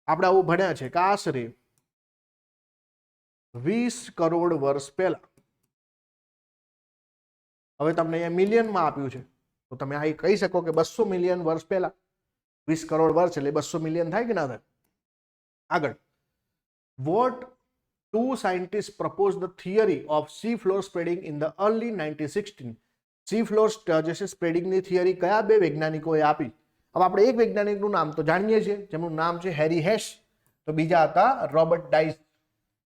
S1: આપણે આવું ભણ્યા છે કે આશરે 20 કરોડ વર્ષ પહેલા. હવે તમને અહીંયા મિલિયનમાં આપ્યું છે, તો તમે આ કહી શકો કે 200 મિલિયન વર્ષ પહેલા. 20 કરોડ વર્ષ એટલે 200 મિલિયન થાય કે ના થાય? આગળ. Vote two scientist propose the theory of C floor spreading in the early 1916. C floor જે છે સ્પ્રેડિંગની થિયરી કયા બે વૈજ્ઞાનિકોએ આપી? હવે આપણે એક વૈજ્ઞાનિકનું નામ તો જાણીએ છીએ, જેમનું નામ છે હેરી હેશ, તો બીજા હતા રોબર્ટ ડાઇસ,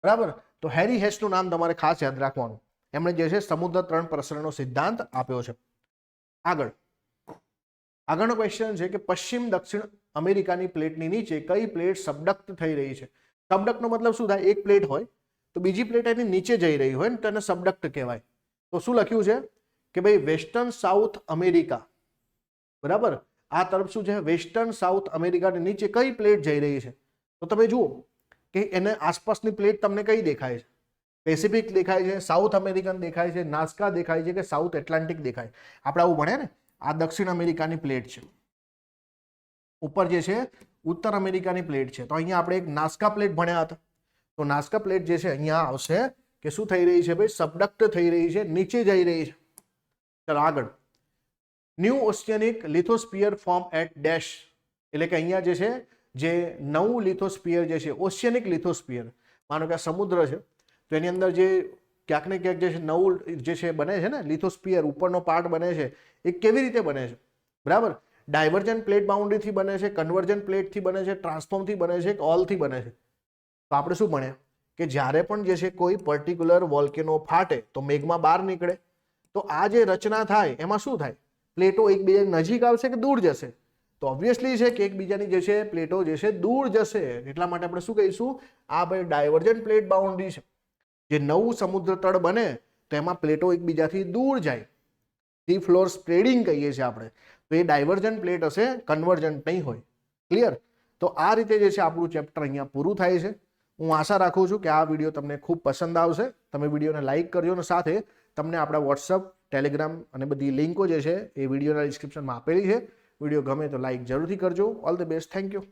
S1: બરાબર. તો હેરી હેશનું નામ તમારે ખાસ યાદ રાખવાનું. એમણે જે છે સમુદ્ર તરણ પ્રસરણનો સિદ્ધાંત આપ્યો છે. આગળનો ક્વેશ્ચન છે કે પશ્ચિમ દક્ષિણ અમેરિકાની પ્લેટની નીચે કઈ પ્લેટ સબડક્ટ થઈ રહી છે? સબડક્ટનો મતલબ શું થાય? એક પ્લેટ હોય તો બીજી પ્લેટ એની નીચે જઈ રહી હોય ને તો એને સબડક્ટ કહેવાય. તો શું લખ્યું છે કે ભાઈ વેસ્ટર્ન સાઉથ અમેરિકા, બરાબર. આ તરફ શું છે? વેસ્ટર્ન સાઉથ અમેરિકાની નીચે કઈ પ્લેટ જઈ રહી છે? તો તમે જુઓ કે એને આસપાસની પ્લેટ તમને કઈ દેખાય છે? પેસિફિક દેખાય છે, સાઉથ અમેરિકન દેખાય છે, નાસ્કા દેખાય છે કે સાઉથ એટલાન્ટિક દેખાય? આપણે આવું ભણ્યા ને. આ દક્ષિણ અમેરિકાની પ્લેટ છે, ઉપર જે છે ઉત્તર અમેરિકાની પ્લેટ છે. તો અહીંયા આપણે એક નાસ્કા પ્લેટ ભણ્યા હતા. તો નાસ્કા પ્લેટ જે છે અહીંયા આવશે કે શું થઈ રહી છે ભાઈ? સબડક્ટ થઈ રહી છે, નીચે જઈ રહી છે. ચલો આગળ. New oceanic લિથોસ્ફિયર form at dash, એટલે કે અહીંયા જે છે જે નવું લિથોસ્ફિયર જે છે, ઓશિયનિક લિથોસ્ફિયર, માનો કે આ સમુદ્ર છે તો એની અંદર જે ક્યાંક ને ક્યાંક જે છે નવું જે છે બને છે ને લિથોસ્ફિયર, ઉપરનો પાર્ટ બને છે, એ કેવી રીતે બને છે? બરાબર. ડાયવર્જન પ્લેટ બાઉન્ડ્રીથી બને છે, કન્વર્જન પ્લેટથી બને છે, ટ્રાન્સફોર્મથી બને છે કે ઓલથી બને છે? તો આપણે શું ભણ્યા કે જ્યારે પણ જે છે કોઈ પર્ટિક્યુલર વોલ્કેનો ફાટે તો મેઘમાં બહાર નીકળે, તો આ જે રચના થાય એમાં શું થાય? પ્લેટો એકબીજાની નજીક આવશે કે દૂર જશે? તો ઓબ્વિયસલી છે કે એકબીજાની જે છે પ્લેટો જે છે દૂર જશે, એટલા માટે આપણે શું કહીશું, આ ભાઈ ડાયવર્જન્ટ પ્લેટ બાઉન્ડ્રી છે. જે નવું સમુદ્ર તળ બને તો એમાં પ્લેટો એકબીજાથી દૂર જાય, સી ફ્લોર સ્પ્રેડિંગ કહીએ છીએ આપણે, તો એ ડાયવર્જન્ટ પ્લેટ હશે, કન્વર્જન્ટ નહીં હોય. ક્લિયર? તો આ રીતે જે છે આપણું ચેપ્ટર અહીંયા પૂરું થાય છે. હું આશા રાખું છું કે આ વિડીયો તમને ખૂબ પસંદ આવશે. તમે વિડીયોને લાઇક કરજો અને સાથે તમને આપણા વોટ્સઅપ, ટેલિગ્રામ અને બધી લિંકો જે છે એ વિડીયોના ડિસ્ક્રિપ્શનમાં આપેલી છે. વિડીયો ગમે તો લાઇક જરૂરથી કરજો. All the best. Thank you.